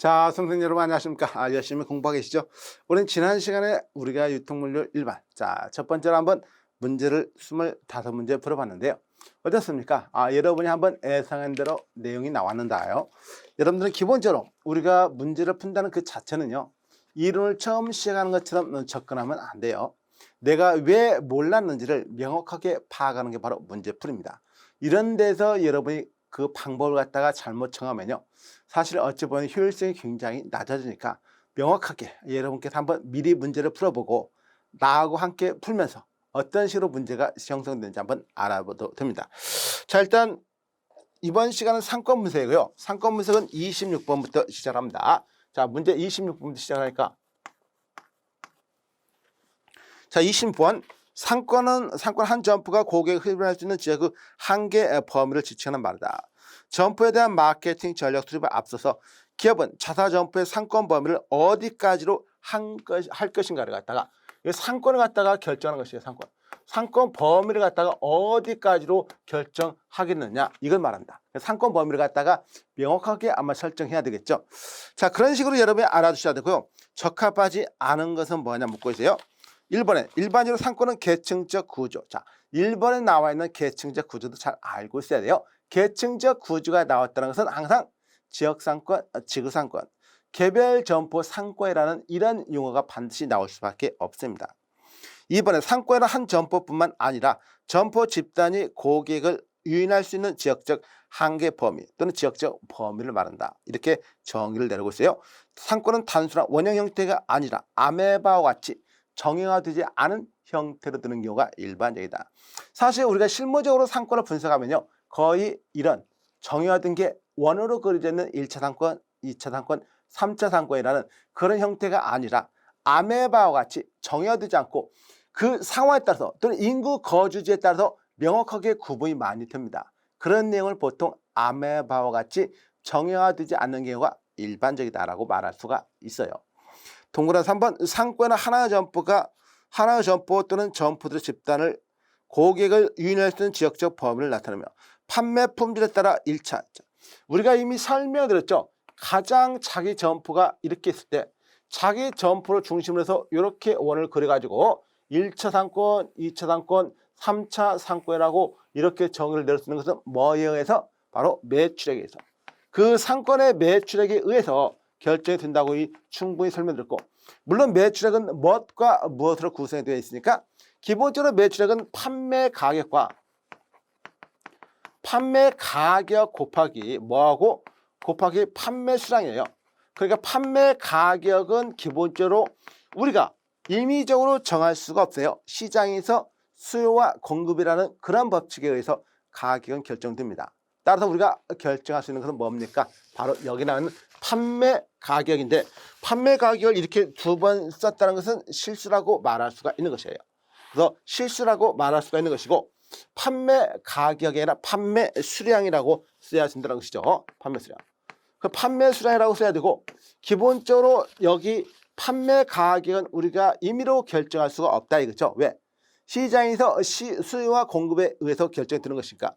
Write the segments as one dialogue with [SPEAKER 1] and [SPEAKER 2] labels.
[SPEAKER 1] 자, 선생님 여러분 안녕하십니까? 열심히 공부하고 계시죠? 오늘 지난 시간에 우리가 유통물류 일반, 자, 첫 번째로 한번 문제를 25문제 풀어봤는데요. 어떻습니까? 여러분이 한번 예상한 대로 내용이 나왔는데요. 여러분들은 기본적으로 우리가 문제를 푼다는 그 자체는요, 이론을 처음 시작하는 것처럼 접근하면 안 돼요. 내가 왜 몰랐는지를 명확하게 파악하는 게 바로 문제풀이입니다. 이런 데서 여러분이 그 방법을 갖다가 잘못 정하면요, 사실 어찌 보면 효율성이 굉장히 낮아지니까 명확하게 여러분께서 한번 미리 문제를 풀어보고 나하고 함께 풀면서 어떤 식으로 문제가 형성되는지 한번 알아보도록 됩니다. 자, 일단 이번 시간은 상권분석이고요. 상권분석은 26번부터 시작합니다. 자, 문제 26번부터 시작하니까, 자, 20번 상권 한 점포가 고객을 흡입할 수 있는 지역의 한계 범위를 지칭하는 말이다. 점포에 대한 마케팅 전략 수립에 앞서서 기업은 자사 점포의 상권 범위를 어디까지로 할 것인가를 갖다가 상권을 갖다가 결정하는 것이에요. 상권 범위를 갖다가 어디까지로 결정하겠느냐, 이걸 말한다. 상권 범위를 갖다가 명확하게 아마 설정해야 되겠죠. 자, 그런 식으로 여러분이 알아두셔야 되고요. 적합하지 않은 것은 뭐냐 묻고 있어요. 1번에 일반적으로 상권은 계층적 구조. 자, 1번에 나와 있는 계층적 구조도 잘 알고 있어야 돼요. 계층적 구조가 나왔다는 것은 항상 지역상권, 지구상권, 개별 점포 상권이라는 이런 용어가 반드시 나올 수밖에 없습니다. 2번에 상권은 한 점포뿐만 아니라 점포 집단이 고객을 유인할 수 있는 지역적 한계 범위 또는 지역적 범위를 말한다. 이렇게 정의를 내리고 있어요. 상권은 단순한 원형 형태가 아니라 아메바와 같이 정형화되지 않은 형태로 드는 경우가 일반적이다. 사실 우리가 실무적으로 상권을 분석하면요, 거의 이런 정형화된 게 원으로 그려져 있는 1차 상권, 2차 상권, 3차 상권이라는 그런 형태가 아니라 아메바와 같이 정형화되지 않고 그 상황에 따라서 또는 인구 거주지에 따라서 명확하게 구분이 많이 됩니다. 그런 내용을 보통 아메바와 같이 정형화되지 않는 경우가 일반적이다라고 말할 수가 있어요. 동그란 3번 상권은 하나의 점포 또는 점포들의 집단을 고객을 유인할 수 있는 지역적 범위를 나타내며 판매 품질에 따라 1차, 우리가 이미 설명드렸죠. 가장 자기 점포가 이렇게 있을 때 자기 점포를 중심으로 해서 이렇게 원을 그려가지고 1차 상권, 2차 상권, 3차 상권이라고 이렇게 정의를 내릴 수 있는 것은 뭐에 의해서? 바로 매출액에 의해서. 그 상권의 매출액에 의해서 결정이 된다고 충분히 설명드렸고, 물론 매출액은 무엇과 무엇으로 구성이 되어 있으니까 기본적으로 매출액은 판매 가격 곱하기 뭐하고? 곱하기 판매 수량이에요. 그러니까 판매 가격은 기본적으로 우리가 임의적으로 정할 수가 없어요. 시장에서 수요와 공급이라는 그런 법칙에 의해서 가격은 결정됩니다. 따라서 우리가 결정할 수 있는 것은 뭡니까? 바로 여기 나오는 판매 가격인데, 판매 가격을 이렇게 두 번 썼다는 것은 실수라고 말할 수가 있는 것이에요. 그래서 실수라고 말할 수가 있는 것이고, 판매 가격이 아니라 판매 수량이라고 써야 된다는 것이죠. 판매 수량. 그 판매 수량이라고 써야 되고, 기본적으로 여기 판매 가격은 우리가 임의로 결정할 수가 없다 이거죠. 왜? 시장에서 수요와 공급에 의해서 결정이 되는 것이니까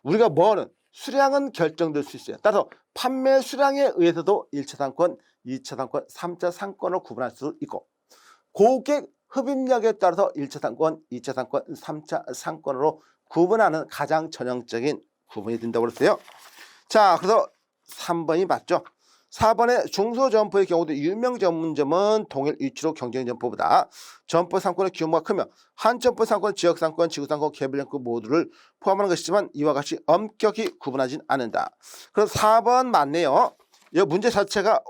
[SPEAKER 1] 우리가 뭐는 수량은 결정될 수 있어요. 따라서 판매 수량에 의해서도 1차 상권, 2차 상권, 3차 상권을 구분할 수 있고, 고객 흡입력에 따라서 1차 상권, 2차 상권, 3차 상권으로 구분하는 가장 전형적인 구분이 된다고 그랬어요. 자, 그래서 3번이 맞죠. 4번의 중소점포의 경우도 유명 전문점은 동일 위치로 경쟁 점포보다 점포 상권의 규모가 크며 한 점포 상권, 지역 상권, 지구 상권, 개별 상권 모두를 포함하는 것이지만 이와 같이 엄격히 구분하진 않는다. 그래서 4번 맞네요. 이 문제 자체가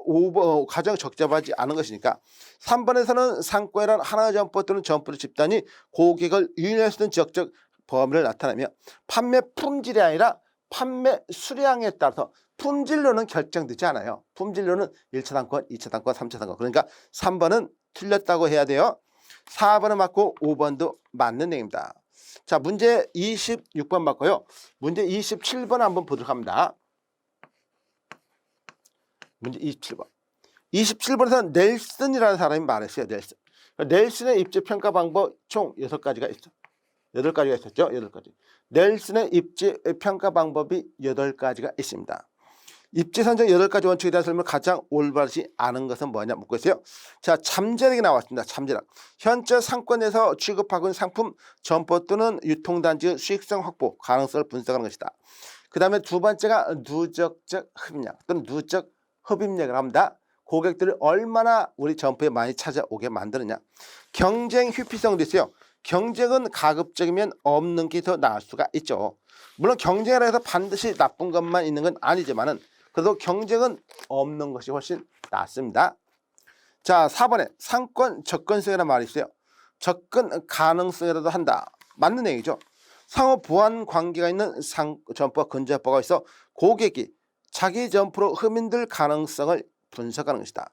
[SPEAKER 1] 가장 적잡하지 않은 것이니까 3번에서는 상권이란 하나의 점포 또는 점포의 집단이 고객을 유인할 수 있는 지역적 범위를 나타내며 판매 품질이 아니라 판매 수량에 따라서 품질로는 결정되지 않아요. 품질로는 1차 상권, 2차 상권, 3차 상권. 그러니까 3번은 틀렸다고 해야 돼요. 4번은 맞고 5번도 맞는 내용입니다. 자, 문제 26번 맞고요. 문제 27번 한번 보도록 합니다. 문제 27번. 27번에서 넬슨이라는 사람이 말했어요. 넬슨의 입지 평가 방법 총 6가지가 있어. 8가지가 있었죠. 8가지. 넬슨의 입지 평가 방법이 8가지가 있습니다. 입지 선정 8가지 원칙에 대한 설명을 가장 올바르지 않은 것은 뭐냐 묻고 있어요. 자, 잠재력이 나왔습니다. 잠재력. 현재 상권에서 취급하고 있는 상품 점포 또는 유통단지의 수익성 확보 가능성을 분석하는 것이다. 그 다음에 두 번째가 누적적 흡입력 또는 누적 흡입력을 합니다. 고객들을 얼마나 우리 점포에 많이 찾아오게 만드느냐. 경쟁 회피성도 있어요. 경쟁은 가급적이면 없는 게 더 나을 수가 있죠. 물론 경쟁을 해서 반드시 나쁜 것만 있는 건 아니지만은 그래도 경쟁은 없는 것이 훨씬 낫습니다. 자, 4번에 상권 접근성이라는 말이 있어요. 접근 가능성이라도 한다. 맞는 얘기죠. 상호 보완 관계가 있는 점포와 근접포가 있어 고객이 자기 점포로 흠인될 가능성을 분석하는 것이다.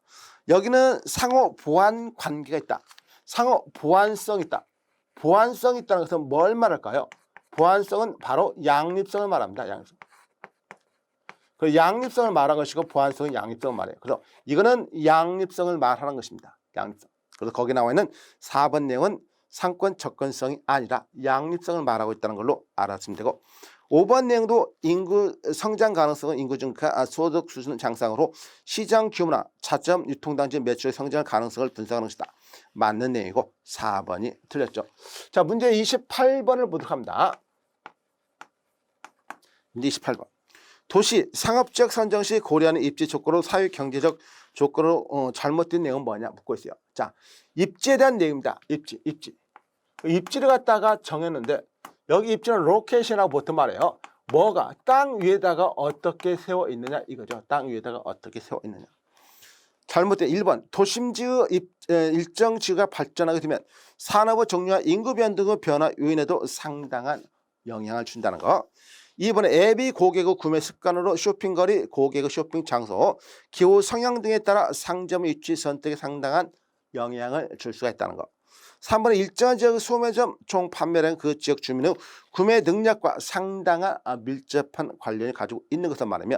[SPEAKER 1] 여기는 상호 보완 관계가 있다. 상호 보완성 있다. 보완성 있다는 것은 뭘 말할까요? 보완성은 바로 양립성을 말합니다. 양립성. 그 양립성을 말한 것이고 보완성은 양립성을 말해요. 그래서 이거는 양립성을 말하는 것입니다. 양립성. 그래서 거기 나와 있는 4번 내용은 상권 접근성이 아니라 양립성을 말하고 있다는 걸로 알았으면 되고 5번 내용도 인구 성장 가능성은 인구 증가, 소득 수준 장상으로 시장 규모나 차점 유통단지 매출의 성장 가능성을 분석하는 것이다. 맞는 내용이고 4번이 틀렸죠. 자, 문제 28번을 보도록 합니다. 문제 28번. 도시 상업지역 선정 시 고려하는 입지 조건으로 사회 경제적 조건으로 잘못된 내용은 뭐냐 묻고 있어요. 자, 입지에 대한 내용입니다. 입지를 갖다가 정했는데 여기 입지는 로케이션이라고 보통 말해요. 뭐가 땅 위에다가 어떻게 세워 있느냐 이거죠. 땅 위에다가 어떻게 세워 있느냐. 잘못된 1번 도심지의 일정 지구가 발전하게 되면 산업의 종류와 인구 변동의 변화 요인에도 상당한 영향을 준다는 거. 2번에 앱이 고객의 구매 습관으로 쇼핑거리, 고객의 쇼핑 장소, 기후 성향 등에 따라 상점 위치 선택에 상당한 영향을 줄 수가 있다는 거. 3번에 일정한 지역의 소매점 총 판매량 그 지역 주민의 구매 능력과 상당한 밀접한 관련이 가지고 있는 것을 말하며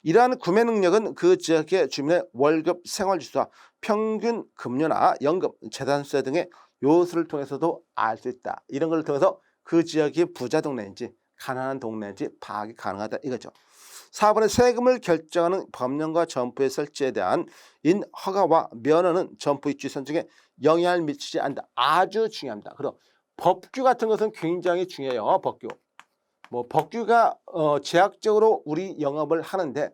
[SPEAKER 1] 이러한 구매 능력은 그 지역의 주민의 월급 생활지수와 평균 급료나 연금, 재산세 등의 요소를 통해서도 알 수 있다. 이런 걸 통해서 그 지역이 부자 동네인지 가난한 동네인지 파악이 가능하다 이거죠. 4번에 세금을 결정하는 법령과 점포의 설치에 대한 인허가와 면허는 점포 입지 선정에 영향을 미치지 않는다. 아주 중요합니다. 그럼 법규 같은 것은 굉장히 중요해요. 법규가 제약적으로 우리 영업을 하는데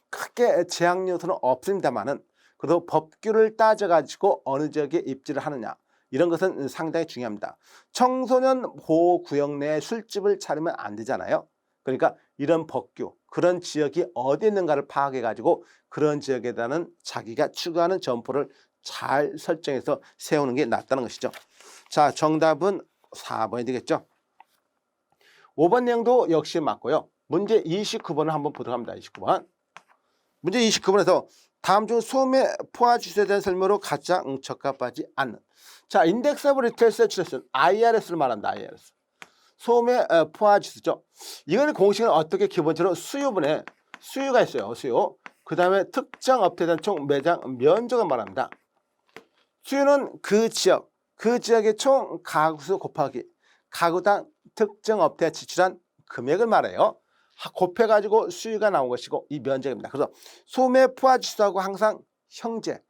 [SPEAKER 1] 크게 제약 요소는 없습니다만은 그래도 법규를 따져가지고 어느 지역에 입지를 하느냐 이런 것은 상당히 중요합니다. 청소년 보호구역 내에 술집을 차리면 안 되잖아요. 그러니까 이런 법규, 그런 지역이 어디 있는가를 파악해가지고 그런 지역에 대한 자기가 추구하는 점포를 잘 설정해서 세우는 게 낫다는 것이죠. 자, 정답은 4번이 되겠죠. 5번 내용도 역시 맞고요. 문제 29번을 한번 보도록 합니다. 29번. 문제 29번에서 다음 중 소매 포화 지수에 대한 설명으로 가장 적합하지 않는. 자, 인덱스 오브 리테일 세츄레이션 IRS를 말한다. IRS. 소매 포화 지수죠. 이거는 공식은 어떻게 기본적으로 수요분에 수요가 있어요. 수요. 그 다음에 특정 업체에 대한 총 매장 면적을 말합니다. 수요는 그 지역의 총 가구수 곱하기 가구당 특정 업체에 지출한 금액을 말해요. 곱해가지고 수요가 나온 것이고 이 면적입니다. 그래서 소매 포화 지수하고 항상 형제,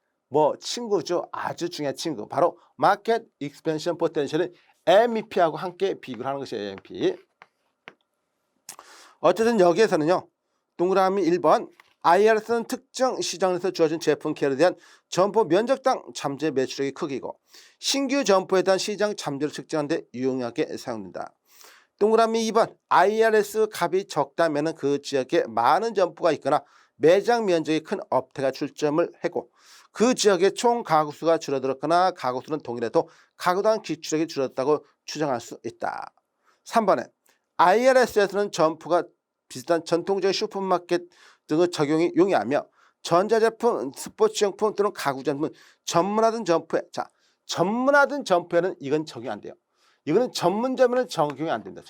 [SPEAKER 1] 친구죠. 아주 중요한 친구. 바로 마켓 익스펜션 포텐셜은 MEP하고 함께 비교를 하는 것이 MEP. 어쨌든 여기에서는요. 동그라미 1번 IRS는 특정 시장에서 주어진 제품 계열에 대한 점포 면적당 잠재 매출액의 크기고 신규 점포에 대한 시장 잠재를 측정하는 데 유용하게 사용된다. 동그라미 2번 IRS 값이 적다면 그 지역에 많은 점포가 있거나 매장 면적이 큰 업체가 출점을 하고 그 지역의 총 가구수가 줄어들었거나 가구수는 동일해도 가구당 기출액이 줄었다고 추정할 수 있다. 3번에 IRS에서는 점포가 비슷한 전통적인 슈퍼마켓 등의 적용이 용이하며 전자제품, 스포츠용품 또는 가구제품 전문화된 점포에 전문화된 점포에는 이건 적용 안 돼요. 이거는 전문점에는 적용이 안 된다.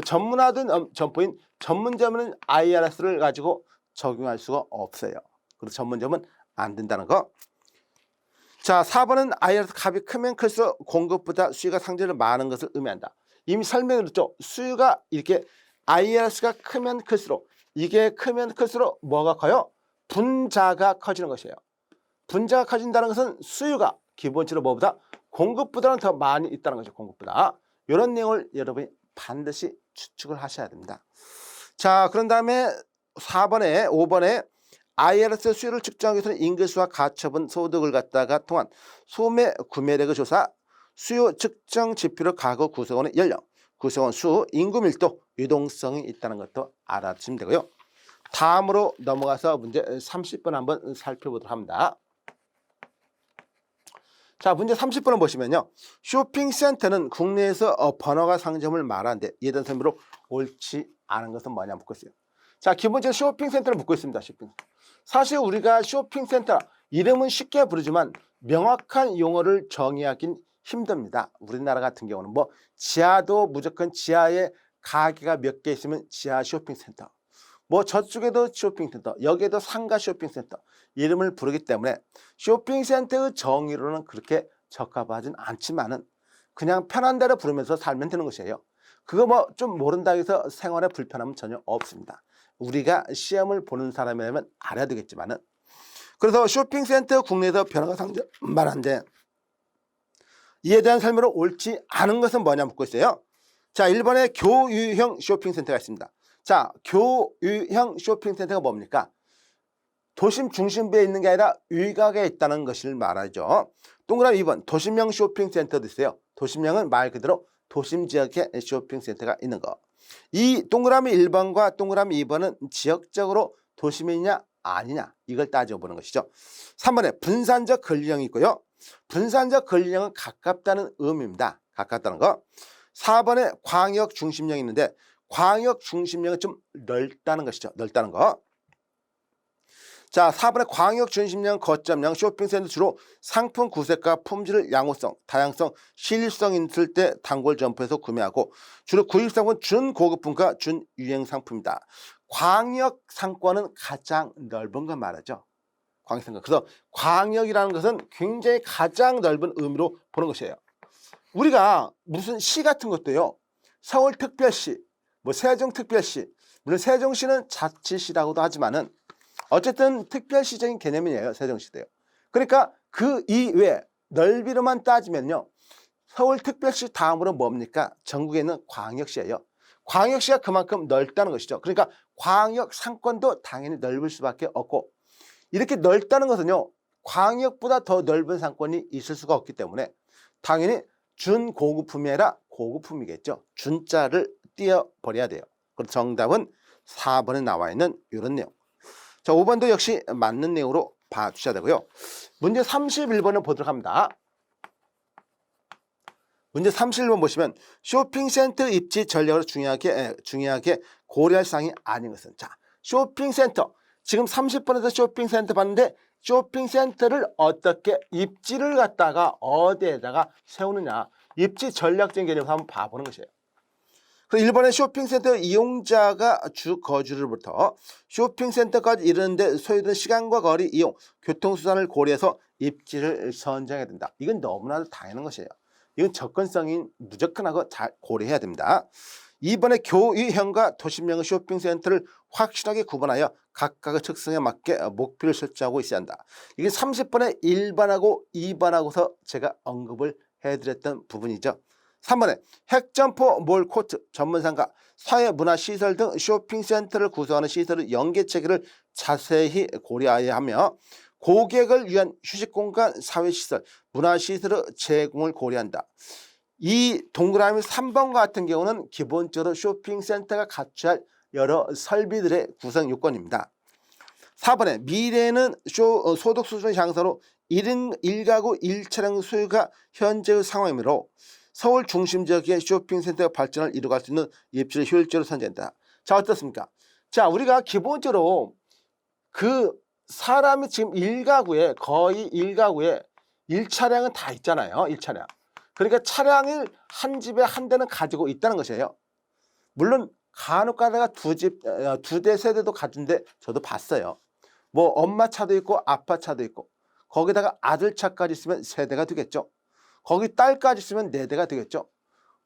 [SPEAKER 1] 전문화된 점포인 전문점에는 IRS를 가지고 적용할 수가 없어요. 그래서 전문점은 안 된다는 거. 자, 4번은 IRS 값이 크면 클수록 공급보다 수요가 상대적으로 많은 것을 의미한다. 이미 설명드렸죠. 수요가 이렇게 IRS가 크면 클수록 이게 크면 클수록 뭐가 커요? 분자가 커지는 것이에요. 분자가 커진다는 것은 수요가 기본적으로 뭐보다 공급보다는 더 많이 있다는 거죠. 공급보다. 이런 내용을 여러분이 반드시 추측을 하셔야 됩니다. 자, 그런 다음에 5번에 IRS 수요를 측정하기 위해서는 인구수와 가처분 소득을 갖다가 통한 소매 구매력을 조사, 수요 측정 지표를 가구 구성원의 연령, 구성원 수, 인구 밀도, 유동성이 있다는 것도 알아두시면 되고요. 다음으로 넘어가서 문제 30번 한번 살펴보도록 합니다. 자, 문제 30번을 보시면요. 쇼핑센터는 국내에서 번화가 상점을 말하는데 예전 설명으로 옳지 않은 것은 뭐냐 묻고 있어요. 자, 기본적으로 쇼핑센터를 묻고 있습니다. 사실 우리가 쇼핑센터 이름은 쉽게 부르지만 명확한 용어를 정의하긴 힘듭니다. 우리나라 같은 경우는 뭐 지하도 무조건 지하에 가게가 몇 개 있으면 지하 쇼핑센터, 뭐 저쪽에도 쇼핑센터, 여기에도 상가 쇼핑센터 이름을 부르기 때문에 쇼핑센터의 정의로는 그렇게 적합하진 않지만은 그냥 편한 대로 부르면서 살면 되는 것이에요. 그거 뭐 좀 모른다고 해서 생활에 불편함은 전혀 없습니다. 우리가 시험을 보는 사람이라면 알아야 되겠지만은. 그래서 쇼핑센터 국내에서 변화가 상점 말하는데 이에 대한 설명으로 옳지 않은 것은 뭐냐 묻고 있어요. 자, 1번에 교유형 쇼핑센터가 있습니다. 자, 교유형 쇼핑센터가 뭡니까? 도심 중심부에 있는 게 아니라 외곽에 있다는 것을 말하죠. 동그라미 2번 도심형 쇼핑센터도 있어요. 도심형은 말 그대로 도심 지역에 쇼핑센터가 있는 거. 이 동그라미 1번과 동그라미 2번은 지역적으로 도심에 있냐 아니냐 이걸 따져보는 것이죠. 3번에 분산적 권리형이 있고요. 분산적 권리형은 가깝다는 의미입니다. 가깝다는 거. 4번에 광역 중심형이 있는데 광역 중심형은 좀 넓다는 것이죠. 넓다는 거. 자, 4번에 광역 중심형 거점형 쇼핑센터 주로 상품 구색과 품질을 양호성, 다양성, 신뢰성 있을 때 단골 점포에서 구매하고 주로 구입 상품 준고급품과 준유행 상품이다. 광역 상권은 가장 넓은 건 말하죠. 광역 상권. 그래서 광역이라는 것은 굉장히 가장 넓은 의미로 보는 것이에요. 우리가 무슨 시 같은 것도요. 서울특별시, 뭐 세종특별시, 물론 세종시는 자치시라고도 하지만은 어쨌든 특별시적인 개념이에요. 세종시도요. 그러니까 그 이외 넓이로만 따지면요. 서울특별시 다음으로 뭡니까? 전국에 있는 광역시예요. 광역시가 그만큼 넓다는 것이죠. 그러니까 광역 상권도 당연히 넓을 수밖에 없고 이렇게 넓다는 것은요. 광역보다 더 넓은 상권이 있을 수가 없기 때문에 당연히 준고급품이 아니라 고급품이겠죠. 준자를 띄어버려야 돼요. 그래서 정답은 4번에 나와 있는 이런 내용. 자, 5번도 역시 맞는 내용으로 봐주셔야 되고요. 문제 31번을 보도록 합니다. 문제 31번 보시면 쇼핑센터 입지 전략으로 중요하게 고려할 사항이 아닌 것은. 자, 쇼핑센터. 지금 30번에서 쇼핑센터 봤는데 쇼핑센터를 어떻게 입지를 갖다가 어디에다가 세우느냐. 입지 전략적인 개념을 한번 봐보는 것이에요. 그래서 1번에 쇼핑센터 이용자가 주 거주로부터 쇼핑센터까지 이르는데 소요되는 시간과 거리, 이용, 교통수단을 고려해서 입지를 선정해야 된다. 이건 너무나도 당연한 것이에요. 이건 접근성이 무조건하고 잘 고려해야 됩니다. 2번에 교유형과 도심형의 쇼핑센터를 확실하게 구분하여 각각의 특성에 맞게 목표를 설정하고 있어야 한다. 이게 30번에 1번하고 2번하고서 제가 언급을 해드렸던 부분이죠. 3번에 핵점포, 몰, 코트, 전문상가, 사회문화시설 등 쇼핑센터를 구성하는 시설의 연계체계를 자세히 고려해야 하며 고객을 위한 휴식공간, 사회시설, 문화시설의 제공을 고려한다. 이 동그라미 3번 같은 경우는 기본적으로 쇼핑센터가 갖춰야 할 여러 설비들의 구성 요건입니다. 4번에 미래에는 소득 수준의 향상으로 1가구 1차량 소유가 현재의 상황이므로 서울 중심 지역의 쇼핑센터 발전을 이루어갈 수 있는 입지를 효율적으로 선정한다. 자, 어떻습니까? 자, 우리가 기본적으로 그 사람이 지금 1가구에 거의 1가구에 1차량은 다 있잖아요. 1차량. 그러니까 차량을 한 집에 한 대는 가지고 있다는 것이에요. 물론 간혹 가다가 두 대 세대도 가진데 저도 봤어요. 뭐 엄마 차도 있고 아빠 차도 있고 거기다가 아들 차까지 있으면 3대가 되겠죠. 거기 딸까지 있으면 4대가 되겠죠.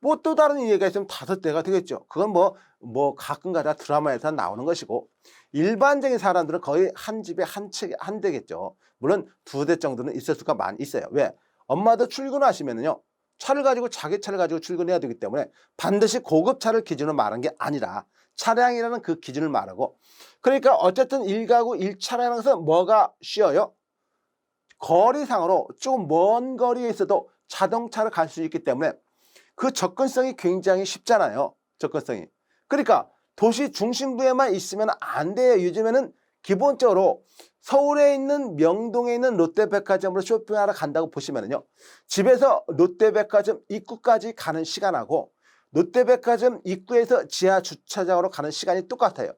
[SPEAKER 1] 뭐 또 다른 이해가 있으면 5대가 되겠죠. 그건 뭐 가끔가다 드라마에서 나오는 것이고, 일반적인 사람들은 거의 한 집에 한 대겠죠. 물론 2대 정도는 있을 수가 많이 있어요. 왜? 엄마도 출근하시면은요, 자기 차를 가지고 출근해야 되기 때문에 반드시 고급차를 기준으로 말한 게 아니라 차량이라는 그 기준을 말하고, 그러니까 어쨌든 1가구 1차량이라는 것은 뭐가 쉬워요? 거리상으로 조금 먼 거리에 있어도 자동차를 갈 수 있기 때문에 그 접근성이 굉장히 쉽잖아요. 접근성이. 그러니까 도시 중심부에만 있으면 안 돼요. 요즘에는 기본적으로 서울에 있는 명동에 있는 롯데백화점으로 쇼핑하러 간다고 보시면요, 집에서 롯데백화점 입구까지 가는 시간하고 롯데백화점 입구에서 지하 주차장으로 가는 시간이 똑같아요.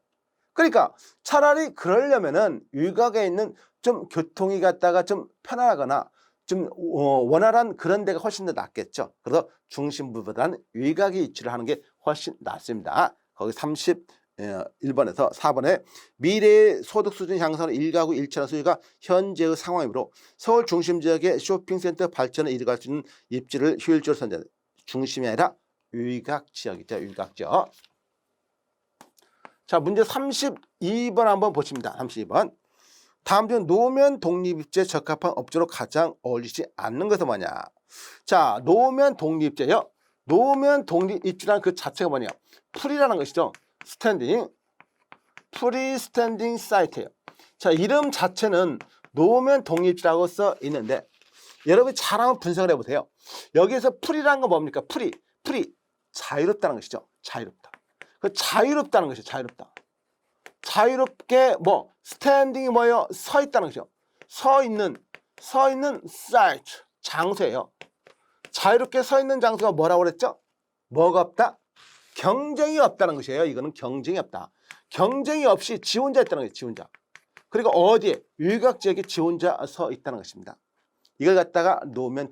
[SPEAKER 1] 그러니까 차라리 그러려면은 일각에 있는 좀 교통이 갔다가 좀 편안하거나 좀 원활한 그런 데가 훨씬 더 낫겠죠. 그래서 중심부보다는 일각에 위치를 하는 게 훨씬 낫습니다. 거기 31번에서 4번에 미래의 소득 수준 향상으로 1가구 1차량 수요가 현재의 상황이므로 서울 중심 지역의 쇼핑센터 발전에 이뤄갈 수 있는 입지를 효율적으로 선정한다. 중심이 아니라 일각 지역이죠. 일각 지역. 자, 문제 32번 한번 보십니다. 32번. 다음 중 노면 독립입지에 적합한 업종으로 가장 어울리지 않는 것은 뭐냐? 자, 노면 독립입지요. 노면 독립입지라는 그 자체가 뭐냐? 풀이라는 것이죠. 스탠딩, 프리스탠딩 사이트예요. 자, 이름 자체는 노면 독립입지라고 써 있는데 여러분이 잘 한번 분석을 해보세요. 여기에서 풀이라는 건 뭡니까? 풀이 자유롭다는 것이죠. 자유롭다. 그 자유롭다는 것이죠. 자유롭다. 자유롭게 스탠딩이 뭐예요? 서 있다는 것이죠. 서 있는 사이트, 장소예요. 자유롭게 서 있는 장소가 뭐라고 그랬죠? 뭐가 없다? 경쟁이 없다는 것이에요. 이거는 경쟁이 없다. 경쟁이 없이 지 혼자 있다는 거예요. 지 혼자. 그리고 어디에? 일각지역에 지 혼자 서 있다는 것입니다. 이걸 갖다가 노면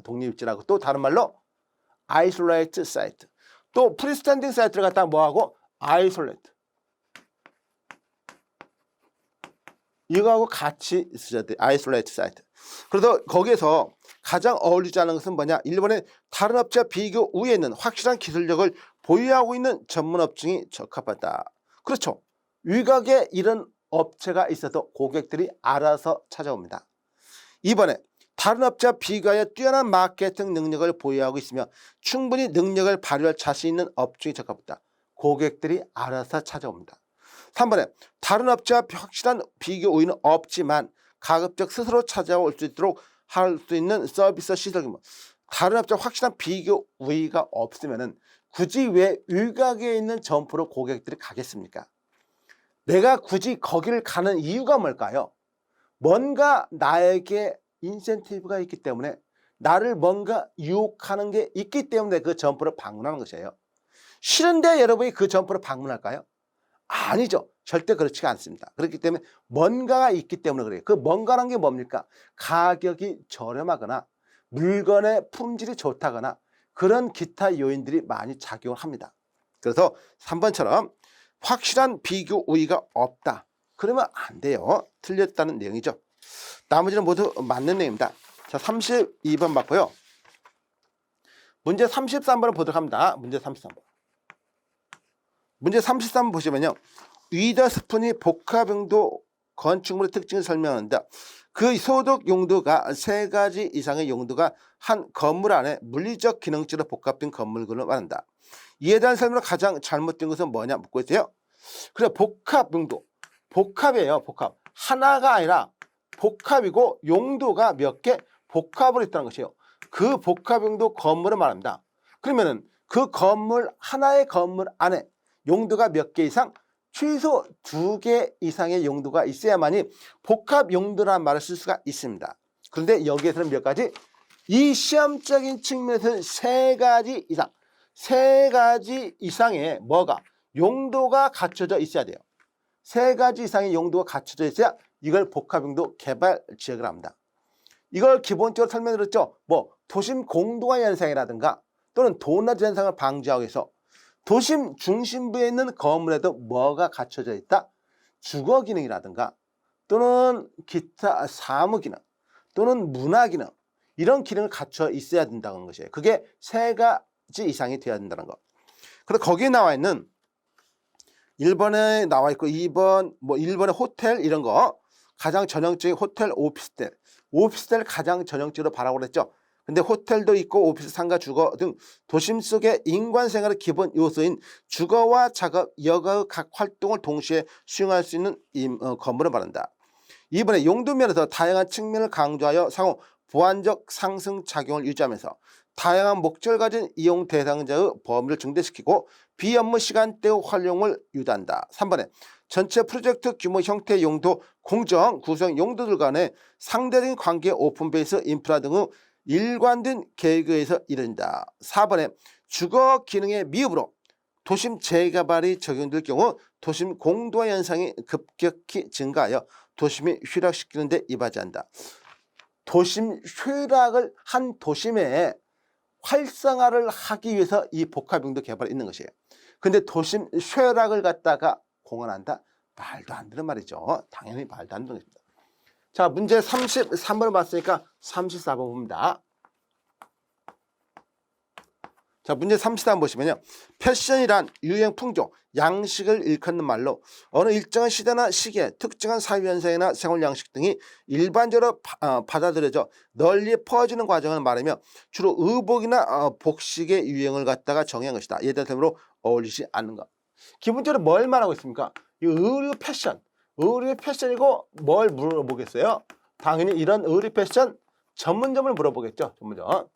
[SPEAKER 1] 독립입지라고, 또 다른 말로 아이솔레이트 사이트. 또 프리스탠딩 사이트를 갖다가 뭐하고? 아이솔레이트. 이거하고 같이 쓰셔야 돼요. 아이솔레이트 사이트. 그래서 거기에서 가장 어울리지 않는 것은 뭐냐? 1번에 다른 업체와 비교 우위에 있는 확실한 기술력을 보유하고 있는 전문 업종이 적합하다. 그렇죠. 일각에 이런 업체가 있어도 고객들이 알아서 찾아옵니다. 2번에 다른 업체와 비교하여 뛰어난 마케팅 능력을 보유하고 있으며 충분히 능력을 발휘할 자신 있는 업종이 적합하다. 고객들이 알아서 찾아옵니다. 3번에 다른 업체와 확실한 비교 우위는 없지만 가급적 스스로 찾아올 수 있도록 할 수 있는 서비스 시설 규모. 다른 업체와 확실한 비교 우위가 없으면은 굳이 왜 일각에 있는 점포로 고객들이 가겠습니까? 내가 굳이 거기를 가는 이유가 뭘까요? 뭔가 나에게 인센티브가 있기 때문에, 나를 뭔가 유혹하는 게 있기 때문에 그 점포를 방문하는 것이에요. 싫은데 여러분이 그 점포를 방문할까요? 아니죠. 절대 그렇지가 않습니다. 그렇기 때문에 뭔가가 있기 때문에 그래요. 그 뭔가라는 게 뭡니까? 가격이 저렴하거나 물건의 품질이 좋다거나 그런 기타 요인들이 많이 작용을 합니다. 그래서 3번처럼 확실한 비교 우위가 없다. 그러면 안 돼요. 틀렸다는 내용이죠. 나머지는 모두 맞는 내용입니다. 자, 32번 맞고요. 문제 33번을 보도록 합니다. 문제 33번. 문제 33번 보시면요. 위더스푼이 복합용도 건축물의 특징을 설명하는데, 그 소득 용도가 3가지 이상의 용도가 한 건물 안에 물리적 기능적으로 복합된 건물군을 말한다. 이에 대한 설명으로 가장 잘못된 것은 뭐냐 묻고 있어요. 그래, 복합용도. 복합이에요. 복합. 하나가 아니라 복합이고 용도가 몇 개 복합으로 있다는 것이에요. 그 복합용도 건물을 말합니다. 그러면은 그 건물, 하나의 건물 안에 용도가 몇 개 이상? 최소 2개 이상의 용도가 있어야만이 복합 용도라는 말을 쓸 수가 있습니다. 그런데 여기에서는 몇 가지? 이 시험적인 측면에서는 3가지 이상, 3가지 이상의 뭐가? 용도가 갖춰져 있어야 돼요. 3가지 이상의 용도가 갖춰져 있어야 이걸 복합용도 개발 지역을 합니다. 이걸 기본적으로 설명드렸죠. 도심 공동화 현상이라든가 또는 도넛 현상을 방지하기 위해서 도심 중심부에 있는 건물에도 뭐가 갖춰져 있다? 주거 기능이라든가 또는 기타 사무 기능 또는 문화 기능, 이런 기능을 갖춰 있어야 된다는 것이에요. 그게 3가 이상이 되어야 된다는 거. 그래서 거기에 나와 있는 1번에 나와 있고 2번 뭐 1번에 호텔 이런 거 가장 전형적인 호텔 오피스텔 가장 전형적으로 바라고 그랬죠. 근데 호텔도 있고 오피스 상가 주거 등 도심 속의 인간 생활의 기본 요소인 주거와 작업, 여가의 각 활동을 동시에 수행할 수 있는 건물을 말한다. 이번에 용도 면에서 다양한 측면을 강조하여 상호 보완적 상승 작용을 유지하면서 다양한 목적을 가진 이용 대상자의 범위를 증대시키고 비업무 시간대의 활용을 유도한다. 3번에 전체 프로젝트 규모 형태 용도 공정 구성 용도들 간의 상대적인 관계 오픈 베이스 인프라 등의 일관된 계획에 의해서 이른다. 4번에 주거 기능의 미흡으로 도심 재개발이 적용될 경우 도심 공도화 현상이 급격히 증가하여 도심이 휘락시키는 데 이바지한다. 도심 휘락을 한 도심에 활성화를 하기 위해서 이 복합용도 개발이 있는 것이에요. 근데 도심 쇠락을 갖다가 공언한다? 말도 안 되는 말이죠. 당연히 말도 안 되는 것입니다. 자, 문제 33번을 봤으니까 34번 봅니다. 자, 문제 33번 보시면요. 패션이란 유행, 풍종, 양식을 일컫는 말로 어느 일정한 시대나 시기에 특정한 사회현상이나 생활양식 등이 일반적으로 받아들여져 널리 퍼지는 과정을 말하며 주로 의복이나 복식의 유행을 갖다가 정의한 것이다. 예를 들어 어울리지 않는 것. 기본적으로 뭘 말하고 있습니까? 이 의류 패션, 의류 패션이고 뭘 물어보겠어요? 당연히 이런 의류 패션 전문점을 물어보겠죠. 전문점.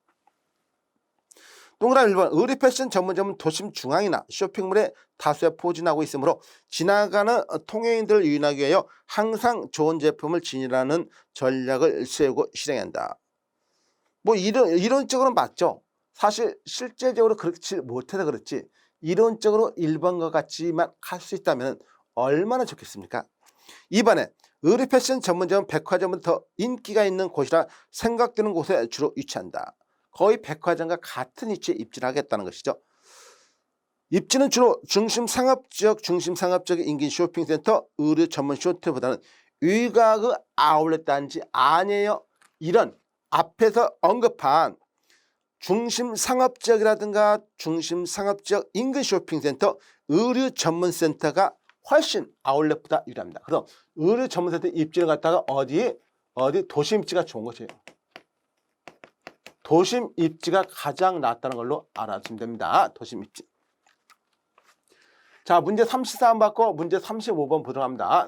[SPEAKER 1] 동그라미 1번 의류 패션 전문점은 도심 중앙이나 쇼핑몰에 다수에 포진하고 있으므로 지나가는 통행인들을 유인하기 위하여 항상 좋은 제품을 진열하는 전략을 세우고 실행해야 한다. 뭐 이론적으로는 맞죠. 사실 실제적으로 그렇지 못해서 그렇지 이론적으로 1번과 같지만 할 수 있다면 얼마나 좋겠습니까? 2번에 의류 패션 전문점은 백화점보다 더 인기가 있는 곳이라 생각되는 곳에 주로 위치한다. 거의 백화점과 같은 위치에 입지를 하겠다는 것이죠. 입지는 주로 중심 상업지역의 인근 쇼핑센터, 의류 전문 쇼트보다는 위각의 아울렛 단지 아니에요. 이런 앞에서 언급한 중심 상업지역이라든가 중심 상업지역 인근 쇼핑센터, 의류 전문센터가 훨씬 아울렛보다 유리합니다. 그래서 의류 전문센터 입지를 갖다가 어디 도심 입지가 좋은 것이에요. 도심 입지가 가장 낫다는 걸로 알아주시면 됩니다. 도심 입지. 자, 문제 34번 받고 문제 35번 보도록 합니다.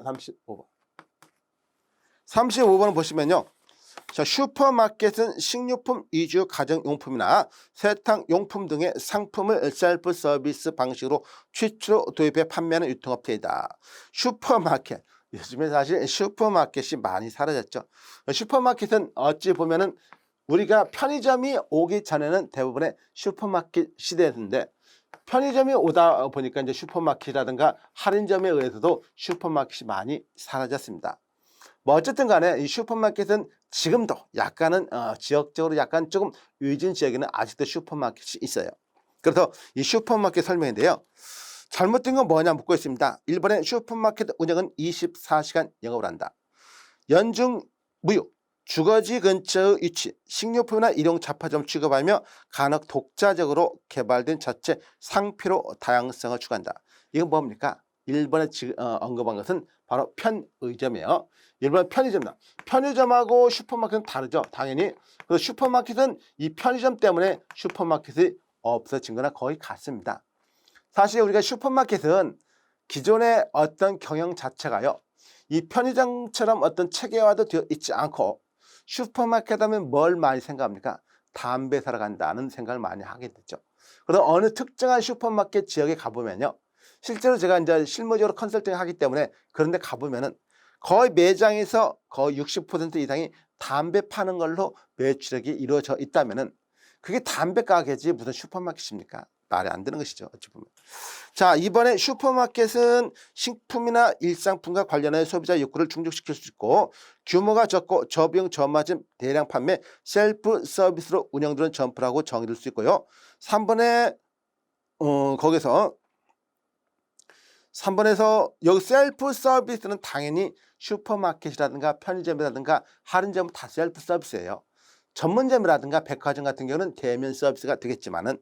[SPEAKER 1] 35번을 보시면요. 자, 슈퍼마켓은 식료품 위주 가정용품이나 세탁용품 등의 상품을 셀프 서비스 방식으로 최초로 도입해 판매하는 유통업체이다. 슈퍼마켓. 요즘에 사실 슈퍼마켓이 많이 사라졌죠. 슈퍼마켓은 어찌 보면은 우리가 편의점이 오기 전에는 대부분의 슈퍼마켓 시대였는데 편의점이 오다 보니까 이제 슈퍼마켓이라든가 할인점에 의해서도 슈퍼마켓이 많이 사라졌습니다. 뭐 어쨌든 간에 이 슈퍼마켓은 지금도 약간은 지역적으로 약간 조금 위진 지역에는 아직도 슈퍼마켓이 있어요. 그래서 이 슈퍼마켓 설명인데요. 잘못된 건 뭐냐 묻고 있습니다. 1번에 슈퍼마켓 운영은 24시간 영업을 한다. 연중 무휴, 주거지 근처의 위치, 식료품이나 일용 잡화점 취급하며 간혹 독자적으로 개발된 자체 상표로 다양성을 추구한다. 이건 뭡니까? 1번에 언급한 것은 바로 편의점이에요. 1번 편의점이다. 편의점하고 슈퍼마켓은 다르죠. 당연히. 그래서 슈퍼마켓은 이 편의점 때문에 슈퍼마켓이 없어진 거나 거의 같습니다. 사실 우리가 슈퍼마켓은 기존의 어떤 경영 자체가요. 이 편의점처럼 어떤 체계화도 되어 있지 않고 슈퍼마켓 하면 뭘 많이 생각합니까? 담배 사러 간다는 생각을 많이 하게 됐죠. 그래서 어느 특정한 슈퍼마켓 지역에 가보면요. 실제로 제가 이제 실무적으로 컨설팅을 하기 때문에 그런 데 가보면은 거의 매장에서 거의 60% 이상이 담배 파는 걸로 매출액이 이루어져 있다면은 그게 담배 가게지 무슨 슈퍼마켓입니까? 말이 안 되는 것이죠. 어찌 보면. 자, 이번에 슈퍼마켓은 식품이나 일상품과 관련한 소비자 욕구를 충족시킬 수 있고 규모가 적고 저비용 저마진 대량 판매 셀프 서비스로 운영되는 점포라고 정의될 수 있고요. 3번에 거기서 3번에서 여기 셀프 서비스는 당연히 슈퍼마켓이라든가 편의점이라든가 할인점은 다 셀프 서비스예요. 전문점이라든가 백화점 같은 경우는 대면 서비스가 되겠지만은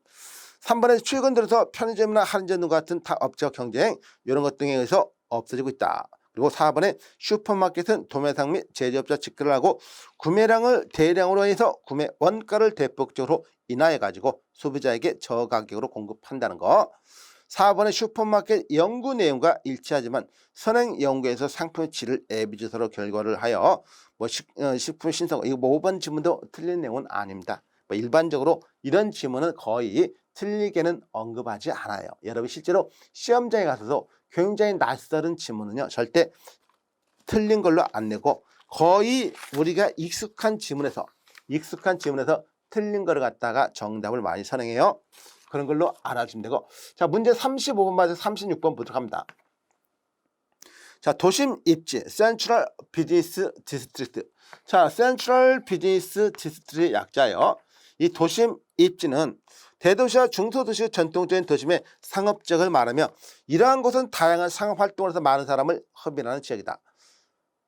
[SPEAKER 1] 3번에 최근 들어서 편의점이나 할인점 등 같은 타 업체와 경쟁 이런 것 등에 의해서 없어지고 있다. 그리고 4번에 슈퍼마켓은 도매상 및 제조업자 직거래를 하고 구매량을 대량으로 해서 구매 원가를 대폭적으로 인하해 가지고 소비자에게 저가격으로 공급한다는 거. 4번의 슈퍼마켓 연구 내용과 일치하지만 선행 연구에서 상품의 질을 애비주사로 결과를 하여 식품 신성 이거 5번 지문도 틀린 내용은 아닙니다. 일반적으로 이런 지문은 거의 틀리게는 언급하지 않아요. 여러분 실제로 시험장에 가서도 굉장히 낯설은 지문은요 절대 틀린 걸로 안 내고 거의 우리가 익숙한 지문에서 틀린 거를 갖다가 정답을 많이 선행해요. 그런 걸로 알아주면 되고, 자 문제 35번 맞아 36번 보도록 합니다. 자 도심 입지 센트럴 비즈니스 디스트릭트. 자 센트럴 비즈니스 디스트릭트의 약자예요. 이 도심 입지는 대도시와 중소도시의 전통적인 도심의 상업지역을 말하며 이러한 곳은 다양한 상업활동을 해서 많은 사람을 흡인하는 지역이다.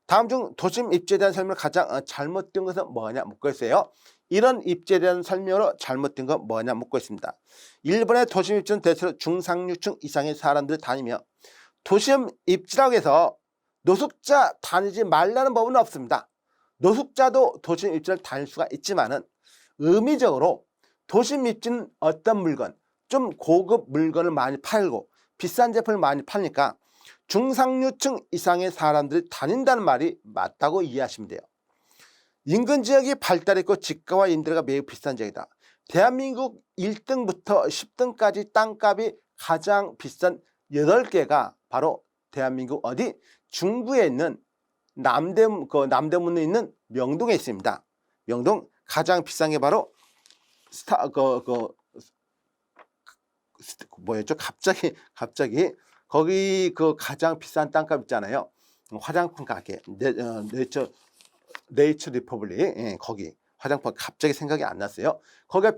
[SPEAKER 1] 다음 중 도심 입지에 대한 설명을 가장 잘못된 것은 뭐냐 묻고 있어요. 이런 입지에 대한 설명으로 잘못된 건 뭐냐 묻고 있습니다. 1번의 도심 입지는 대체로 중상류층 이상의 사람들이 다니며 도심 입지라고 해서 노숙자 다니지 말라는 법은 없습니다. 노숙자도 도심 입지를 다닐 수가 있지만은 의미적으로 도심 입지는 어떤 물건, 좀 고급 물건을 많이 팔고 비싼 제품을 많이 파니까 중상류층 이상의 사람들이 다닌다는 말이 맞다고 이해하시면 돼요. 인근 지역이 발달했고 집가와 임대료가 매우 비싼 지역이다. 대한민국 1등부터 10등까지 땅값이 가장 비싼 8개가 바로 대한민국 어디? 중부에 있는 남대문에 있는 명동에 있습니다. 명동 가장 비싼 게 바로 뭐였죠? 갑자기 거기 그 가장 비싼 땅값 있잖아요. 화장품 가게 네이처 리퍼블릭 거기 화장품 갑자기 생각이 안 났어요. 거기가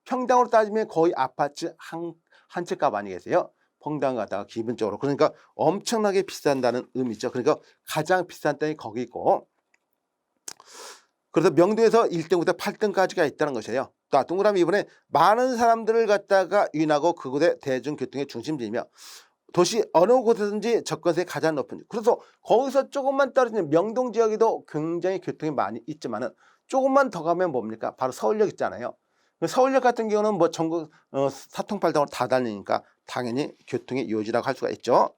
[SPEAKER 1] 평당으로 따지면 거의 아파트 한 채 값 아니겠어요? 평당 가다가 기본적으로 그러니까 엄청나게 비싼다는 의미죠. 그러니까 가장 비싼 땅이 거기 있고 그래서 명동에서 1등부터 8등까지가 있다는 것이에요. 또 동그라미 이번에 많은 사람들을 갖다가 유인하고 그곳의 대중교통의 중심지이며 도시 어느 곳에든지 접근성이 가장 높은 그래서 거기서 조금만 떨어지는 명동 지역에도 굉장히 교통이 많이 있지만은 조금만 더 가면 뭡니까? 바로 서울역 있잖아요. 서울역 같은 경우는 뭐 전국 사통팔당으로 다 다니니까 당연히 교통의 요지라고 할 수가 있죠.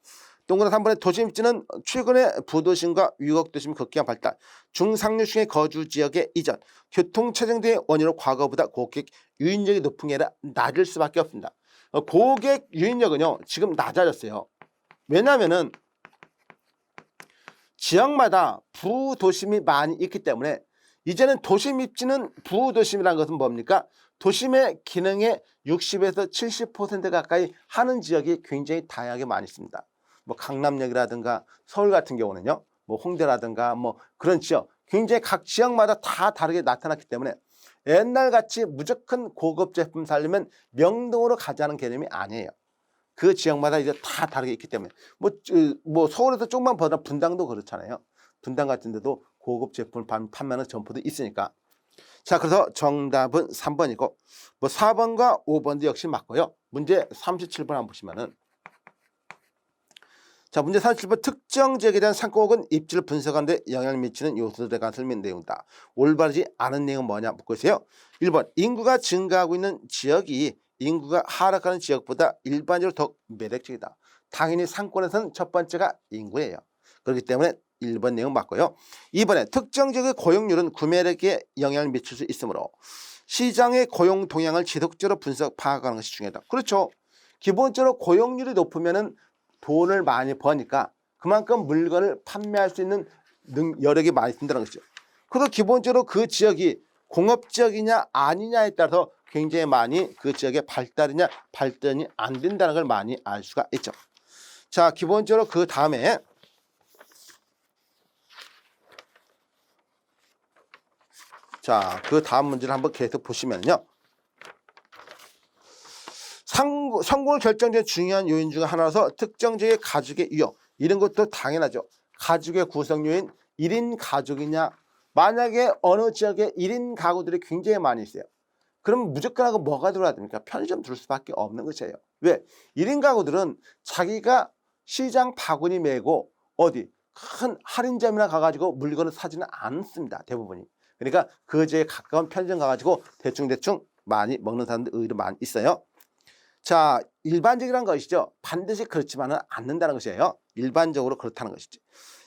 [SPEAKER 1] 동그라미 3번의 도심 입지는 최근에 부도심과 위곡도심 급기야 발달, 중상류층의 거주 지역의 이전, 교통체증 등의 원인으로 과거보다 고객 유인력이 높은 게 아니라 낮을 수밖에 없습니다. 고객 유인력은요 지금 낮아졌어요. 왜냐하면은 지역마다 부도심이 많이 있기 때문에 이제는 도심 입지는 부도심이라는 것은 뭡니까? 도심의 기능의 60에서 70% 가까이 하는 지역이 굉장히 다양하게 많이 있습니다. 뭐 강남역이라든가 서울 같은 경우는요 뭐 홍대라든가 뭐 그런 지역 굉장히 각 지역마다 다 다르게 나타났기 때문에 옛날같이 무조건 고급 제품 살려면 명동으로 가자는 개념이 아니에요. 그 지역마다 이제 다 다르게 있기 때문에 뭐 서울에서 조금만 보다 분당도 그렇잖아요. 분당 같은 데도 고급 제품을 판매하는 점포도 있으니까. 자 그래서 정답은 3번이고 뭐 4번과 5번도 역시 맞고요. 문제 37번 한번 보시면은 자 문제 37번 특정 지역에 대한 상권 혹은 입지를 분석하는 데 영향을 미치는 요소들에 관한 설명 내용이다. 올바르지 않은 내용은 뭐냐 묻고 있어요. 1번 인구가 증가하고 있는 지역이 인구가 하락하는 지역보다 일반적으로 더 매력적이다. 당연히 상권에서는 첫 번째가 인구예요. 그렇기 때문에 1번 내용 맞고요. 2번에 특정 지역의 고용률은 구매력에 영향을 미칠 수 있으므로 시장의 고용 동향을 지속적으로 분석 파악하는 것이 중요하다. 그렇죠. 기본적으로 고용률이 높으면은 돈을 많이 버니까 그만큼 물건을 판매할 수 있는 여력이 많이 든다는 것이죠. 그래서 기본적으로 그 지역이 공업지역이냐 아니냐에 따라서 굉장히 많이 그 지역의 발달이냐 발전이 안 된다는 걸 많이 알 수가 있죠. 자 기본적으로 그 다음에 자 그 다음 문제를 한번 계속 보시면요. 성공을 결정짓는 중요한 요인 중 하나라서 특정 지역의 가족의 유형 이런 것도 당연하죠. 가족의 구성 요인 1인 가족이냐 만약에 어느 지역에 1인 가구들이 굉장히 많이 있어요. 그럼 무조건 하고 뭐가 들어야 됩니까? 편의점 둘 수밖에 없는 것이에요. 왜? 1인 가구들은 자기가 시장 바구니 메고 어디 큰 할인점이나 가가지고 물건을 사지는 않습니다. 대부분이. 그러니까 그제에 가까운 편의점 가가지고 대충 많이 먹는 사람들 의외로 많이 있어요. 자, 일반적이라는 것이죠. 반드시 그렇지만은 않는다는 것이에요. 일반적으로 그렇다는 것이지.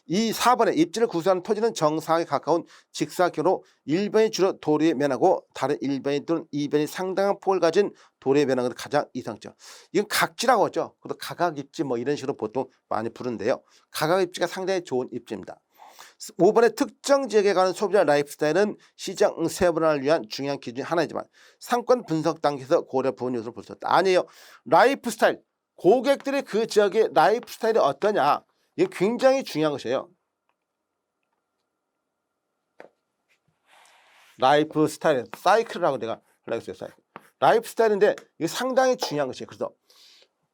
[SPEAKER 1] 이 4번에 입지를 구수하는 토지는 정상에 가까운 직사각형으로 1변이 주로 도리에 면하고 다른 1변이 또는 2변이 상당한 폭을 가진 도리에 면한 것이 가장 이상적. 이건 각지라고 하죠. 그래도 가각입지 뭐 이런 식으로 보통 많이 부르는데요. 가각입지가 상당히 좋은 입지입니다. 5번에 특정 지역에 가는 소비자 라이프 스타일은 시장 세분화를 위한 중요한 기준이 하나이지만 상권 분석 단계에서 고려 부분 요소를 볼 수 없다. 아니에요. 라이프 스타일, 고객들의 그 지역의 라이프 스타일이 어떠냐, 이게 굉장히 중요한 것이에요. 라이프 스타일, 사이클이라고 내가 하려고 했어요. 라이프 스타일인데 이게 상당히 중요한 것이에요. 그래서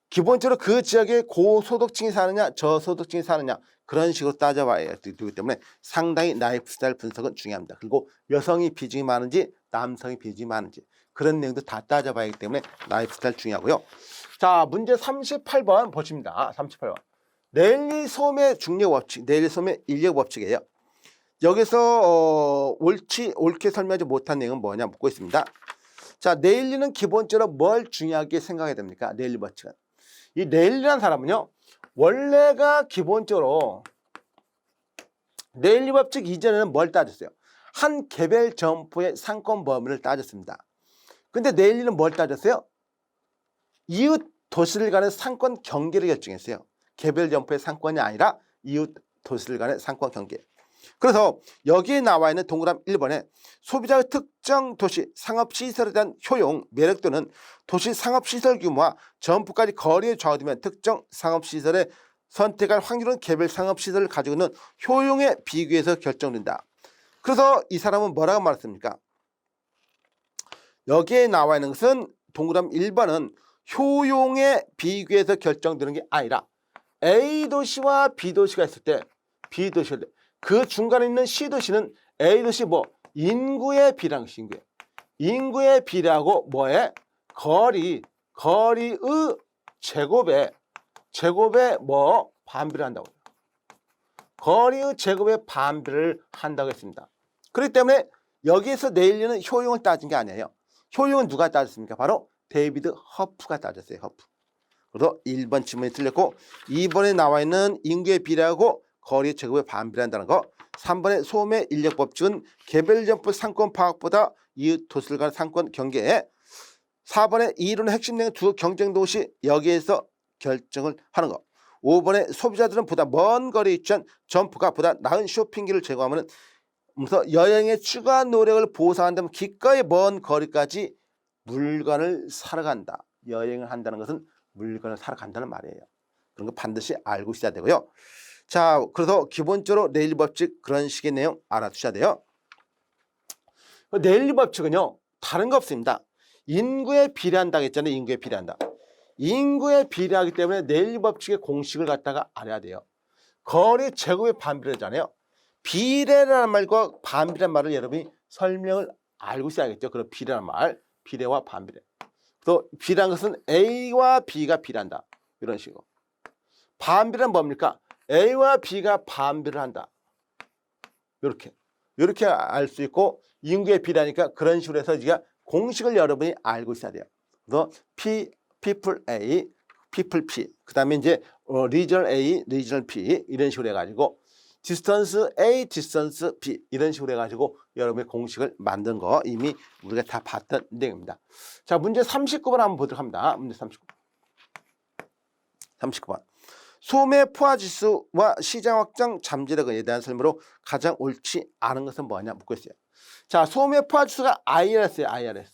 [SPEAKER 1] 기본적으로 그 지역에 고소득층이 사느냐 저소득층이 사느냐 그런 식으로 따져봐야 되기 때문에 상당히 라이프 스타일 분석은 중요합니다. 그리고 여성이 비중이 많은지 남성이 비중이 많은지 그런 내용도 다 따져봐야 하기 때문에 라이프 스타일 중요하고요. 자, 문제 38번 보십니다. 38번. 랠리 소매 중력 법칙, 랠리 소매 인력 법칙이에요. 여기서 옳게 설명하지 못한 내용은 뭐냐 묻고 있습니다. 자, 랠리는 기본적으로 뭘 중요하게 생각해야 됩니까? 랠리 법칙은. 이 랠리라는 사람은요, 원래가 기본적으로 랠리 법칙 이전에는 뭘 따졌어요? 한 개별 점포의 상권 범위를 따졌습니다. 근데 랠리는 뭘 따졌어요? 이웃 도시를 가는 상권 경계를 결정했어요. 개별 점포의 상권이 아니라 이웃 도시를 가는 상권 경계. 그래서 여기에 나와 있는 동그라미 1번에 소비자의 특정 도시 상업시설에 대한 효용, 매력 또는 도시 상업시설 규모와 점포까지 거리에 좌우되면 특정 상업시설에 선택할 확률은 개별 상업시설을 가지고 있는 효용에 비교해서 결정된다. 그래서 이 사람은 뭐라고 말했습니까? 여기에 나와 있는 것은 동그라미 1번은 효용에 비교해서 결정되는 게 아니라 A도시와 B도시가 있을 때 B도시를 그 중간에 있는 C도시는 A도시 뭐 인구의 비례한 것이 인구의 비례하고 뭐에 거리의 제곱에 뭐 반비를 한다고 거리의 제곱에 반비를 한다고 했습니다. 그렇기 때문에 여기에서 랠리는 효용을 따진 게 아니에요. 효용은 누가 따졌습니까? 바로 데이비드 허프가 따졌어요. 허프. 그래서 1번 질문이 틀렸고 2번에 나와 있는 인구의 비례하고 거리 제곱에 반비례한다는 거. 3번의 소매 인력 법칙은 개별 점포 상권 파악보다 이웃 도시를 가는 상권 경계에 4번의 이론의 핵심 내용 두 경쟁 도시 여기에서 결정을 하는 거. 5번의 소비자들은 보다 먼 거리에 위치한 점포가 보다 나은 쇼핑기를 제공하면 그래서 여행의 추가 노력을 보상한다면 기꺼이 먼 거리까지 물건을 사러 간다. 여행을 한다는 것은 물건을 사러 간다는 말이에요. 그런 거 반드시 알고 있어야 되고요. 자, 그래서 기본적으로 랠리 법칙 그런 식의 내용 알아두셔야 돼요. 랠리 법칙은요, 다른 거 없습니다. 인구에 비례한다고 했잖아요. 인구에 비례한다. 인구에 비례하기 때문에 랠리 법칙의 공식을 갖다가 알아야 돼요. 거리 제곱의 반비례잖아요. 비례라는 말과 반비례라는 말을 여러분이 설명을 알고 있어야겠죠. 그럼 비례라는 말, 비례와 반비례. 또 비례한 것은 A와 B가 비례한다. 이런 식으로. 반비례는 뭡니까? A와 B가 반비례를 한다. 이렇게 알 수 있고 인구에 비례하니까 그런 식으로 해서 우리가 공식을 여러분이 알고 있어야 돼요. 그래서 people A, people P, 그 다음에 이제 regional A, regional P 이런 식으로 해가지고 distance A, distance B 이런 식으로 해가지고 여러분의 공식을 만든 거 이미 우리가 다 봤던 내용입니다. 자, 문제 39번 한번 보도록 합니다. 문제 39번. 소매 포화 지수와 시장 확장 잠재력에 대한 설명으로 가장 옳지 않은 것은 뭐냐 묻고 있어요. 자, 소매 포화 지수가 IRS예요. IRS.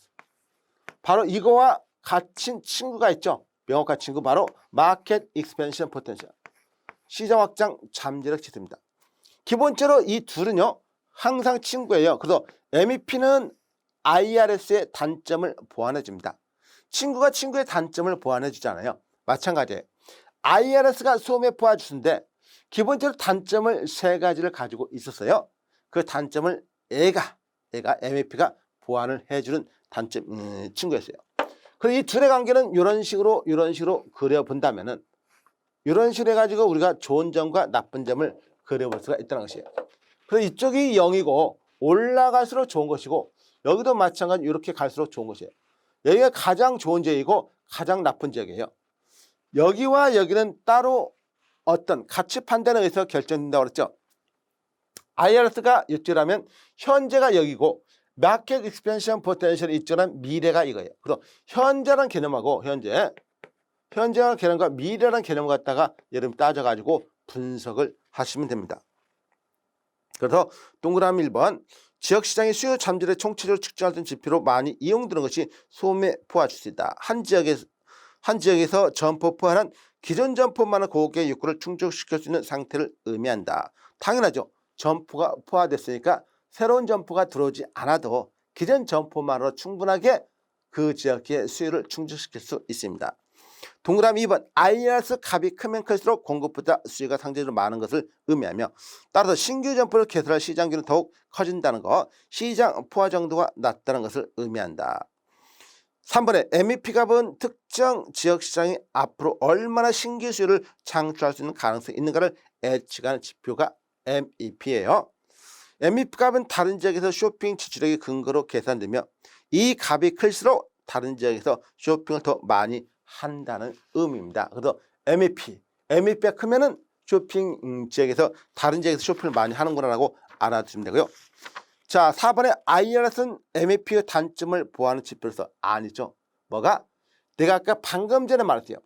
[SPEAKER 1] 바로 이거와 같은 친구가 있죠. 명확한 친구 바로 마켓 익스펜션 포텐셜. 시장 확장 잠재력 지수입니다. 기본적으로 이 둘은요 항상 친구예요. 그래서 MEP는 IRS의 단점을 보완해 줍니다. 친구가 친구의 단점을 보완해 주잖아요. 마찬가지예요. IRS가 소매 포화 지수인데 기본적으로 단점을 3가지를 가지고 있었어요. 그 단점을 얘가 MEP가 보완을 해주는 단점 친구였어요. 그래서 이 둘의 관계는 이런 식으로 그려본다면은 이런 식으로 해가지고 우리가 좋은 점과 나쁜 점을 그려볼 수가 있다는 것이에요. 그래서 이쪽이 0이고 올라갈수록 좋은 것이고 여기도 마찬가지 이렇게 갈수록 좋은 것이에요. 여기가 가장 좋은 지역이고 가장 나쁜 지역이에요. 여기와 여기는 따로 어떤 가치 판단에 의해서 결정된다고 그랬죠. IRS가 이쪽이라면 현재가 여기고 마켓 익스펜션 포텐셜이 이쪽은 미래가 이거예요. 그래서 현재라는 개념하고 현재라는 개념과 미래라는 개념을 갖다가 여러분 따져가지고 분석을 하시면 됩니다. 그래서 동그라미 1번 지역시장의 수요 잠재를 총체적으로 측정하는 지표로 많이 이용되는 것이 소매 포화 추세다. 한 지역에서 점포 포화는 기존 점포만의 고객의 욕구를 충족시킬 수 있는 상태를 의미한다. 당연하죠. 점포가 포화됐으니까 새로운 점포가 들어오지 않아도 기존 점포만으로 충분하게 그 지역의 수요를 충족시킬 수 있습니다. 동그라미 2번 IRS 값이 크면 클수록 공급보다 수요가 상대적으로 많은 것을 의미하며 따라서 신규 점포를 개설할 시장 규모는 더욱 커진다는 것, 시장 포화 정도가 낮다는 것을 의미한다. 3번에 MEP 값은 특정 지역 시장이 앞으로 얼마나 신규 수요를 창출할 수 있는 가능성이 있는가를 예측하는 지표가 MEP예요. MEP 값은 다른 지역에서 쇼핑 지출액의 근거로 계산되며 이 값이 클수록 다른 지역에서 쇼핑을 더 많이 한다는 의미입니다. 그래서 MEP가 크면은 쇼핑 지역에서 다른 지역에서 쇼핑을 많이 하는구나라고 알아두시면 되고요. 자, 4번에 IRS는 MEP의 단점을 보완하는 지표로서 아니죠. 뭐가? 내가 아까 방금 전에 말했어요.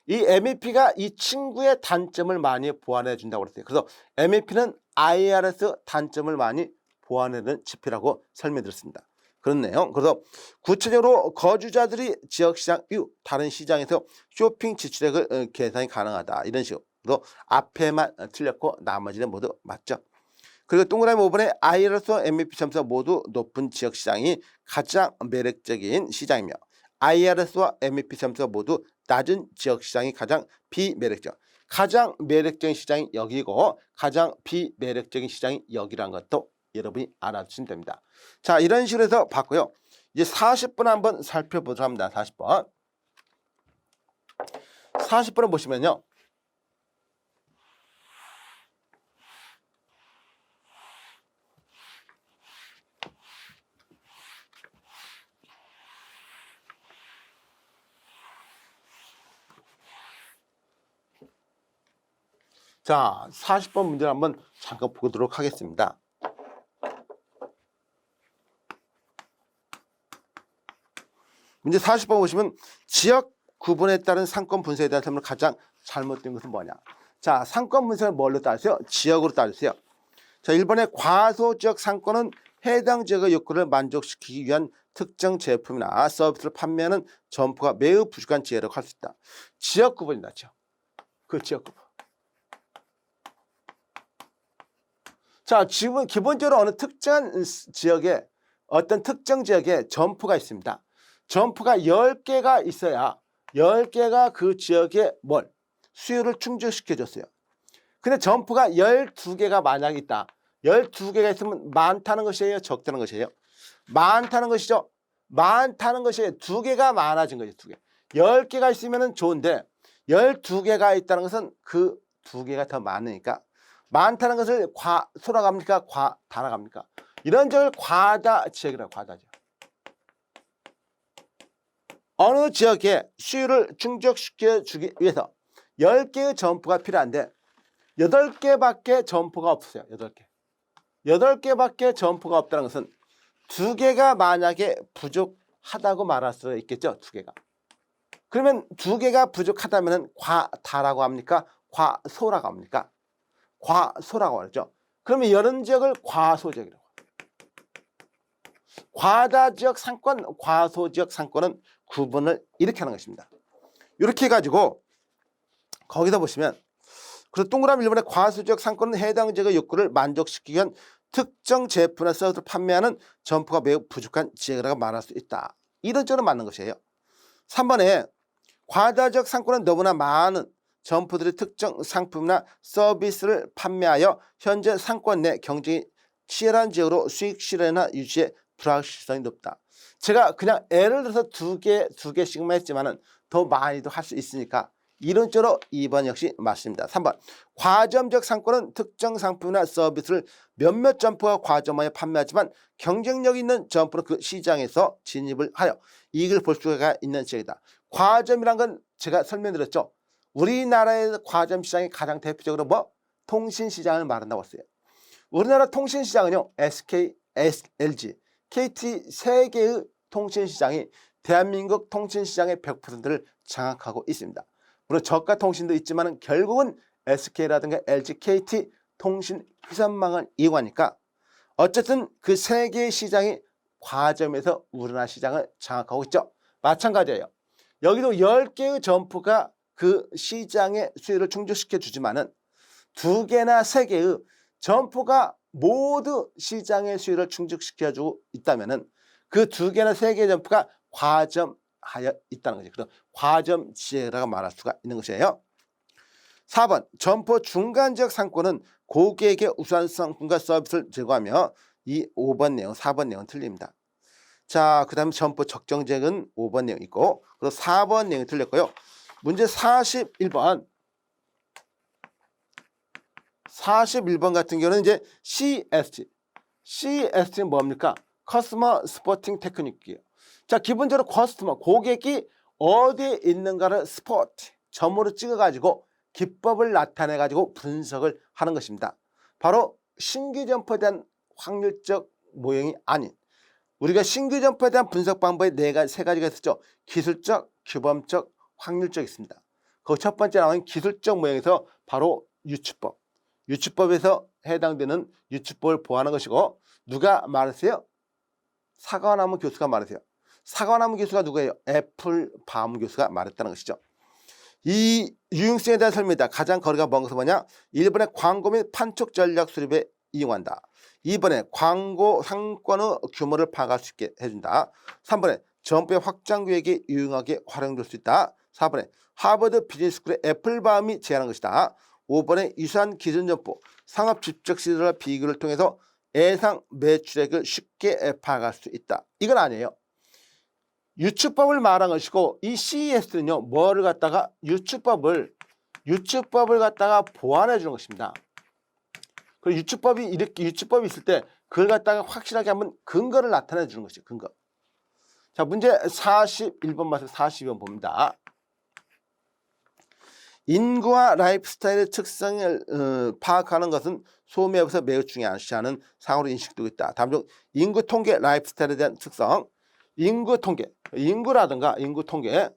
[SPEAKER 1] 이 MEP가 이 친구의 단점을 많이 보완해 준다고 그랬어요. 그래서 MEP는 IRS 단점을 많이 보완하는 지표라고 설명드렸습니다. 그렇네요. 그래서 구체적으로 거주자들이 지역시장 이후 다른 시장에서 쇼핑 지출액을 계산이 가능하다. 이런 식으로. 그래서 앞에만 틀렸고 나머지는 모두 맞죠. 그리고 동그라미 5번에 IRS와 MEP 점수가 모두 높은 지역시장이 가장 매력적인 시장이며 IRS와 MEP 점수가 모두 낮은 지역시장이 가장 비매력적. 가장 매력적인 시장이 여기고 가장 비매력적인 시장이 여기라는 것도 여러분이 알아두시면 됩니다. 자, 이런 식으로 해서 봤고요. 이제 40번 한번 살펴보도록 합니다. 40번. 40번을 보시면요. 자, 40번 문제를 한번 잠깐 보도록 하겠습니다. 문제 40번 보시면 지역 구분에 따른 상권 분석에 대한 설명을 가장 잘못된 것은 뭐냐. 자, 상권 분석을 뭘로 따르세요? 지역으로 따르세요. 자, 1번에 과소지역 상권은 해당 지역의 욕구를 만족시키기 위한 특정 제품이나 서비스를 판매하는 점포가 매우 부족한 지역이라고 할 수 있다. 지역 구분이 낫죠. 그 지역 구분. 자, 지금 기본적으로 어느 특정한 지역에 어떤 특정 지역에 점포가 있습니다. 점포가 10개가 있어야 10개가 그 지역에 수요를 충족시켜줬어요. 근데 점포가 12개가 만약에 있다. 12개가 있으면 많다는 것이에요? 적다는 것이에요? 많다는 것이죠. 많다는 것이 2개가 많아진 거죠. 2개. 10개가 있으면 좋은데 12개가 있다는 것은 그 2개가 더 많으니까 많다는 것을 과소라 갑니까? 과다라 갑니까? 이런 지역을 과다 지역이라고 과다 지역. 어느 지역에 수요를 충족시켜주기 위해서 10개의 점포가 필요한데 8개밖에 점포가 없어요. 8개. 8개밖에 점포가 없다는 것은 2개가 만약에 부족하다고 말할 수 있겠죠. 2개가. 그러면 2개가 부족하다면 과다라고 합니까? 과소라고 합니까? 과소라고 하죠. 그러면 이런 지역을 과소지역이라고. 과다지역 상권, 과소지역 상권은 구분을 이렇게 하는 것입니다. 이렇게 해가지고 거기서 보시면 그래서 동그라미 1번에 과소지역 상권은 해당 지역의 욕구를 만족시키기 위한 특정 제품이나 서비스를 판매하는 점포가 매우 부족한 지역이라고 말할 수 있다. 이런 쪽으로 맞는 것이에요. 3번에 과다지역 상권은 너무나 많은 점포들이 특정 상품이나 서비스를 판매하여 현재 상권 내 경쟁이 치열한 지역으로 수익 실현이나 유지에 불확실성이 높다. 제가 그냥 예를 들어서 두 개씩만 했지만은 더 많이도 할 수 있으니까 이론적으로 2번 역시 맞습니다. 3번 과점적 상권은 특정 상품이나 서비스를 몇몇 점포가 과점하여 판매하지만 경쟁력 있는 점포로 그 시장에서 진입을 하여 이익을 볼 수가 있는 지역이다. 과점이란 건 제가 설명드렸죠. 우리나라의 과점 시장이 가장 대표적으로 뭐? 통신시장을 말한다고 했어요. 우리나라 통신시장은요. SK, LG, KT 세 개의 통신시장이 대한민국 통신시장의 100%를 장악하고 있습니다. 물론 저가 통신도 있지만 결국은 SK라든가 LG, KT 통신 회선망을 이용하니까 어쨌든 그 세 개의 시장이 과점에서 우리나라 시장을 장악하고 있죠. 마찬가지예요. 여기도 10개의 점포가 그 시장의 수요를 충족시켜 주지만은 2개나 3개의 점포가 모두 시장의 수요를 충족시켜주고 있다면은 그 2개나 3개의 점포가 과점하여 있다는 거죠. 그래서 과점 지역이라고 말할 수가 있는 것이에요. 4번 점포 중간지역 상권은 고객에게 우수한 상품과 서비스를 제공하며 이 5번 내용, 4번 내용은 틀립니다. 자, 그 다음에 점포 적정지역은 5번 내용 있고 그리고 4번 내용이 틀렸고요. 문제 41번 같은 경우는 이제 CST는 뭡니까? 커스터머 스포팅 테크닉이에요. 자, 기본적으로 커스터머, 고객이 어디에 있는가를 스포트, 점으로 찍어가지고 기법을 나타내가지고 분석을 하는 것입니다. 바로 신규 점포에 대한 확률적 모형이 아닌 우리가 신규 점포에 대한 분석 방법이 세 가지가 있었죠. 기술적, 규범적, 확률적 있습니다. 그 첫 번째 나오는 기술적 모형에서 바로 유추법. 유추법에서 해당되는 유추법을 보완하는 것이고 누가 말했어요? 사과나무 교수가 말했어요. 사과나무 교수가 누구예요? 애플바움 교수가 말했다는 것이죠. 이 유용성에 대한 설명이다. 가장 거리가 먼 것은 뭐냐? 1번에 광고 및 판촉 전략 수립에 이용한다. 2번에 광고 상권의 규모를 파악할 수 있게 해준다. 3번에 점포의 확장 구역이 유용하게 활용될 수 있다. 4번에 하버드 비즈니스스쿨의 애플바움이 제안한 것이다. 5번에 유사한 기존 점포 상업 집적 시설과 비교를 통해서 예상 매출액을 쉽게 파악할 수 있다. 이건 아니에요. 유추법을 말한 것이고 이 CES는요 뭐를 갖다가 유추법을 갖다가 보완해 주는 것입니다. 그리고 유추법이 이렇게 유추법이 있을 때 그걸 갖다가 확실하게 한번 근거를 나타내 주는 것이죠. 근거. 자, 문제 41번 맞서 42번 봅니다. 인구와 라이프 스타일의 특성을 파악하는 것은 소매에서 매우 중요시 하는 상으로 인식되고 있다. 다음 중 인구 통계 라이프 스타일에 대한 특성. 인구 통계, 인구라든가 인구 통계,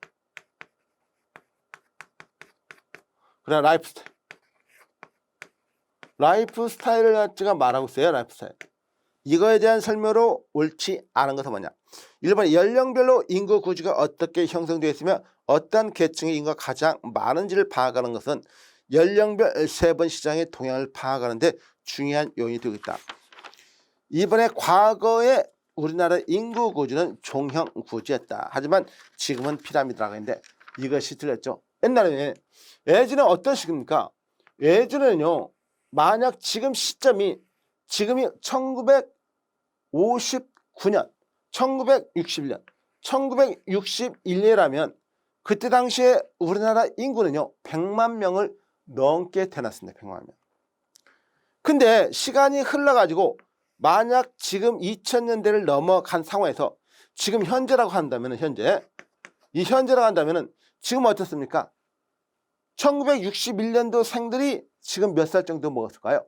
[SPEAKER 1] 그래 라이프 스타일을 제가 말하고 있어요. 라이프 스타일. 이거에 대한 설명으로 옳지 않은 것은 뭐냐? 1번 연령별로 인구 구조가 어떻게 형성되어 있으며 어떤 계층의 인구가 가장 많은지를 파악하는 것은 연령별 세분 시장의 동향을 파악하는 데 중요한 요인이 되고 있다. 2번에 과거에 우리나라 인구 구조는 종형 구조였다. 하지만 지금은 피라미드라고 했는데 이것이 틀렸죠. 옛날에는 예전에 어떤 식입니까? 예전에는요. 만약 지금이 1959년, 1961년, 1961년이라면 그때 당시에 우리나라 인구는요. 100만 명을 넘게 태어났습니다. 100만 명. 근데 시간이 흘러가지고 만약 지금 2000년대를 넘어간 상황에서 지금 현재라고 한다면 현재라고 한다면 지금 어떻습니까? 1961년도 생들이 지금 몇 살 정도 먹었을까요?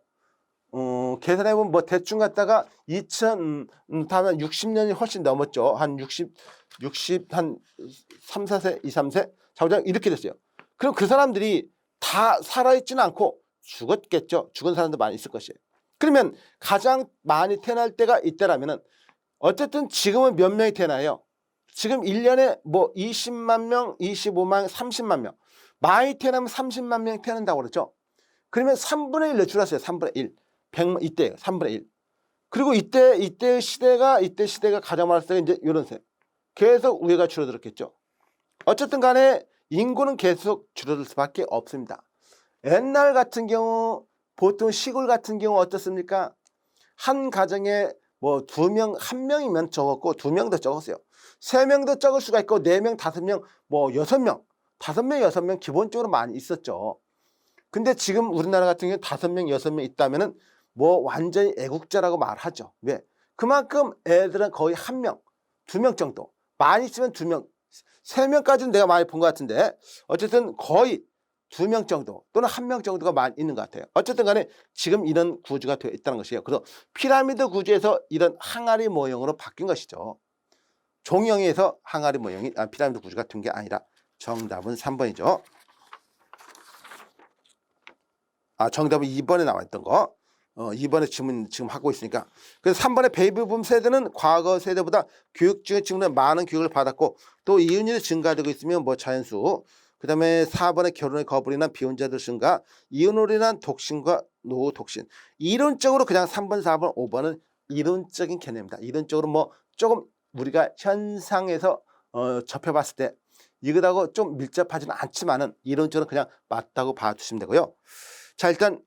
[SPEAKER 1] 계산해보면 뭐 대충 갖다가 60년이 훨씬 넘었죠. 한 3, 4세, 2, 3세? 자우장 이렇게 됐어요. 그럼 그 사람들이 다 살아있지는 않고 죽었겠죠. 죽은 사람도 많이 있을 것이에요. 그러면 가장 많이 태어날 때가 이때라면은 어쨌든 지금은 몇 명이 태어나요? 지금 1년에 뭐 20만 명, 25만 명, 30만 명. 많이 태어나면 30만 명 태어난다고 그랬죠. 그러면 3분의 1로 줄었어요. 3분의 1. 100만 이때예요. 3분의 1. 그리고 이때 시대가 가장 많았을 때가 이제 이런 세. 계속 우회가 줄어들었겠죠. 어쨌든 간에 인구는 계속 줄어들 수밖에 없습니다. 옛날 같은 경우 보통 시골 같은 경우 어떻습니까? 한 가정에 뭐 2명, 1명이면 적었고 2명도 적었어요. 3명도 적을 수가 있고 4명, 5명, 뭐 6명, 5명, 6명 기본적으로 많이 있었죠. 근데 지금 우리나라 같은 경우에 5명, 6명 있다면은 뭐 완전히 애국자라고 말하죠. 왜? 그만큼 애들은 거의 1명, 2명 정도. 많이 있으면 2명, 3명까지는 내가 많이 본 것 같은데 어쨌든 거의 2명 정도 또는 1명 정도가 많이 있는 것 같아요. 어쨌든 간에 지금 이런 구조가 되어 있다는 것이에요. 그래서 피라미드 구조에서 이런 항아리 모형으로 바뀐 것이죠. 종형에서 항아리 모형이 피라미드 구조가 된 게 아니라 정답은 3번이죠. 정답은 2번에 나와 있던 거. 2번에 질문 지금 하고 있으니까. 그래서 3번의 베이비붐 세대는 과거 세대보다 교육적인 측면에 많은 교육을 받았고 또 이혼율이 증가되고 있으면 뭐 자연수. 그 다음에 4번의 결혼의 거부로 인한 비혼자들 증가, 이혼으로 인한 독신과 노후 독신. 이론적으로 그냥 3번, 4번, 5번은 이론적인 개념입니다. 이론적으로 뭐 조금 우리가 현상에서 접해봤을 때 이거하고 좀 밀접하지는 않지만은 이론적으로 그냥 맞다고 봐주시면 되고요. 자, 일단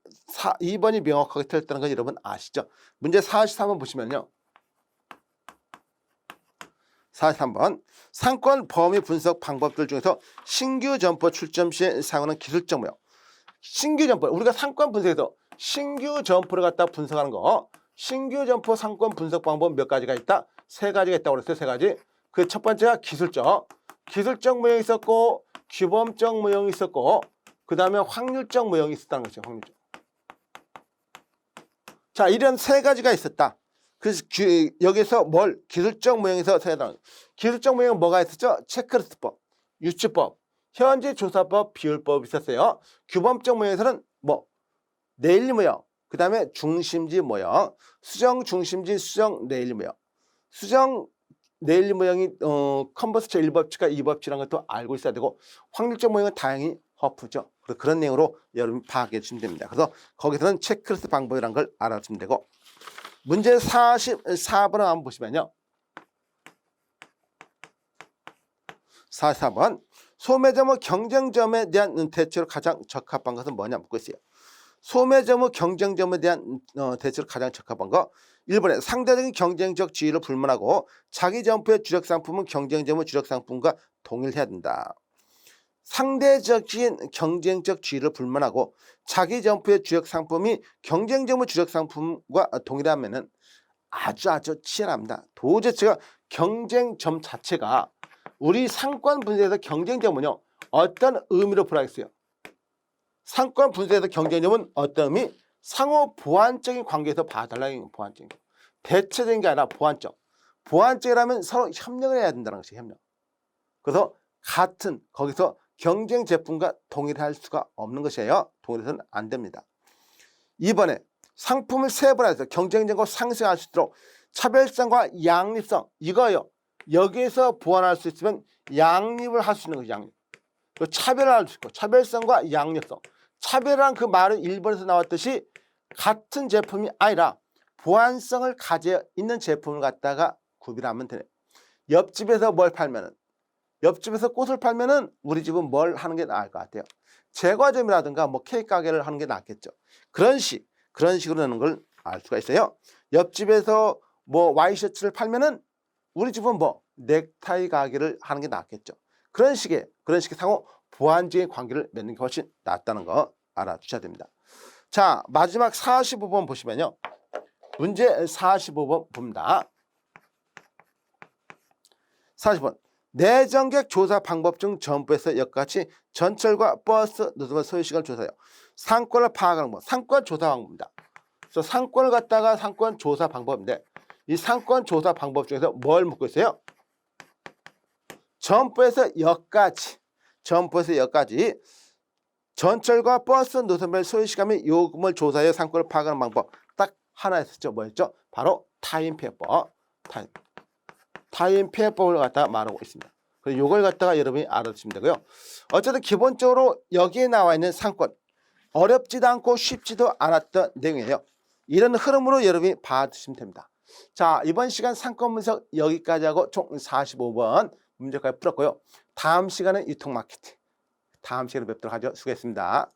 [SPEAKER 1] 2번이 명확하게 틀렸다는 건 여러분 아시죠? 문제 43번 보시면요. 43번. 상권 범위 분석 방법들 중에서 신규 점포 출점 시에 사용하는 기술적 모형. 신규 점포, 우리가 상권 분석에서 신규 점포를 갖다 분석하는 거. 신규 점포 상권 분석 방법 몇 가지가 있다? 3가지가 있다고 그랬어요. 3가지. 그 첫 번째가 기술적. 기술적 모형이 있었고 규범적 모형이 있었고 그 다음에 확률적 모형이 있었다는 거죠. 확률적. 자, 이런 3가지가 있었다. 그래서 여기서 기술적 모형에서 기술적 모형은 뭐가 있었죠? 체크리스트법, 유추법, 현재 조사법, 비율법이 있었어요. 규범적 모형에서는 뭐 네일 모형, 그 다음에 중심지 모형, 수정 중심지, 수정 네일 모형. 수정 네일 모형이 컨버스처 1법칙과 2법칙이라는 것도 알고 있어야 되고 확률적 모형은 다행히 허프죠. 그런 내용으로 여러분 파악해 주시면 됩니다. 그래서 거기서는 체크리스트 방법이라는 걸 알아주시면 되고 문제 44번을 한번 보시면요. 44번. 소매점 후 경쟁점에 대한 대체로 가장 적합한 것은 뭐냐 묻고 있어요. 소매점 후 경쟁점에 대한 대체로 가장 적합한 거. 1번에 상대적인 경쟁적 지위를 불문하고 자기 점포의 주력 상품은 경쟁점의 주력 상품과 동일해야 된다. 상대적인 경쟁적 지위를 불문하고 자기 점포의 주력 상품이 경쟁점의 주력 상품과 동일하면은 아주 치열합니다. 도저히 제가 경쟁점 자체가 우리 상권 분석에서 경쟁점은요 어떤 의미로 풀어야겠어요? 상권 분석에서 경쟁점은 어떤 의미? 상호 보완적인 관계에서 봐달라는 보완적인 거. 대체적인 게 아니라 보완적. 보완적이라면 서로 협력을 해야 된다는 것이 협력. 그래서 같은 거기서 경쟁 제품과 동일할 수가 없는 것이에요. 동일해서는 안 됩니다. 2번에 상품을 세분화해서 경쟁력을 상승할 수 있도록 차별성과 양립성 이거요. 여기에서 보완할 수 있으면 양립을 할 수 있는 거죠. 양립. 차별을 할 수 있고 차별성과 양립성. 차별이란 그 말은 1번에서 나왔듯이 같은 제품이 아니라 보완성을 가져 있는 제품을 갖다가 구별하면 되네. 옆집에서 뭘 팔면은 옆집에서 꽃을 팔면은 우리 집은 뭘 하는 게 나을 것 같아요. 제과점이라든가 뭐 케이크 가게를 하는 게 낫겠죠. 그런 식으로 하는 걸 알 수가 있어요. 옆집에서 뭐 와이셔츠를 팔면은 우리 집은 뭐 넥타이 가게를 하는 게 낫겠죠. 그런 식의 상호 보완적인 관계를 맺는 게 훨씬 낫다는 거 알아주셔야 됩니다. 자, 마지막 45번 보시면요. 문제 45번 봅니다. 40번. 내정객 조사 방법 중 점포에서 역같이 전철과 버스, 노선의 소요시간을 조사해요. 상권을 파악하는 법, 상권 조사 방법입니다. 그래서 상권을 갖다가 상권 조사 방법인데 이 상권 조사 방법 중에서 뭘 묻고 있어요? 점포에서 역까지 전철과 버스, 노선별 소요시간 및 요금을 조사하여 상권을 파악하는 방법 딱 하나 있었죠. 뭐였죠? 바로 타임피해법. 타임피해법을 갖다가 말하고 있습니다. 그래서 이걸 갖다가 여러분이 알아두시면 되고요. 어쨌든 기본적으로 여기에 나와 있는 상권 어렵지도 않고 쉽지도 않았던 내용이에요. 이런 흐름으로 여러분이 봐두시면 됩니다. 자, 이번 시간 상권 분석 여기까지 하고 총 45번 문제까지 풀었고요. 다음 시간은 유통 마케팅. 다음 시간에 뵙도록 하죠. 수고했습니다.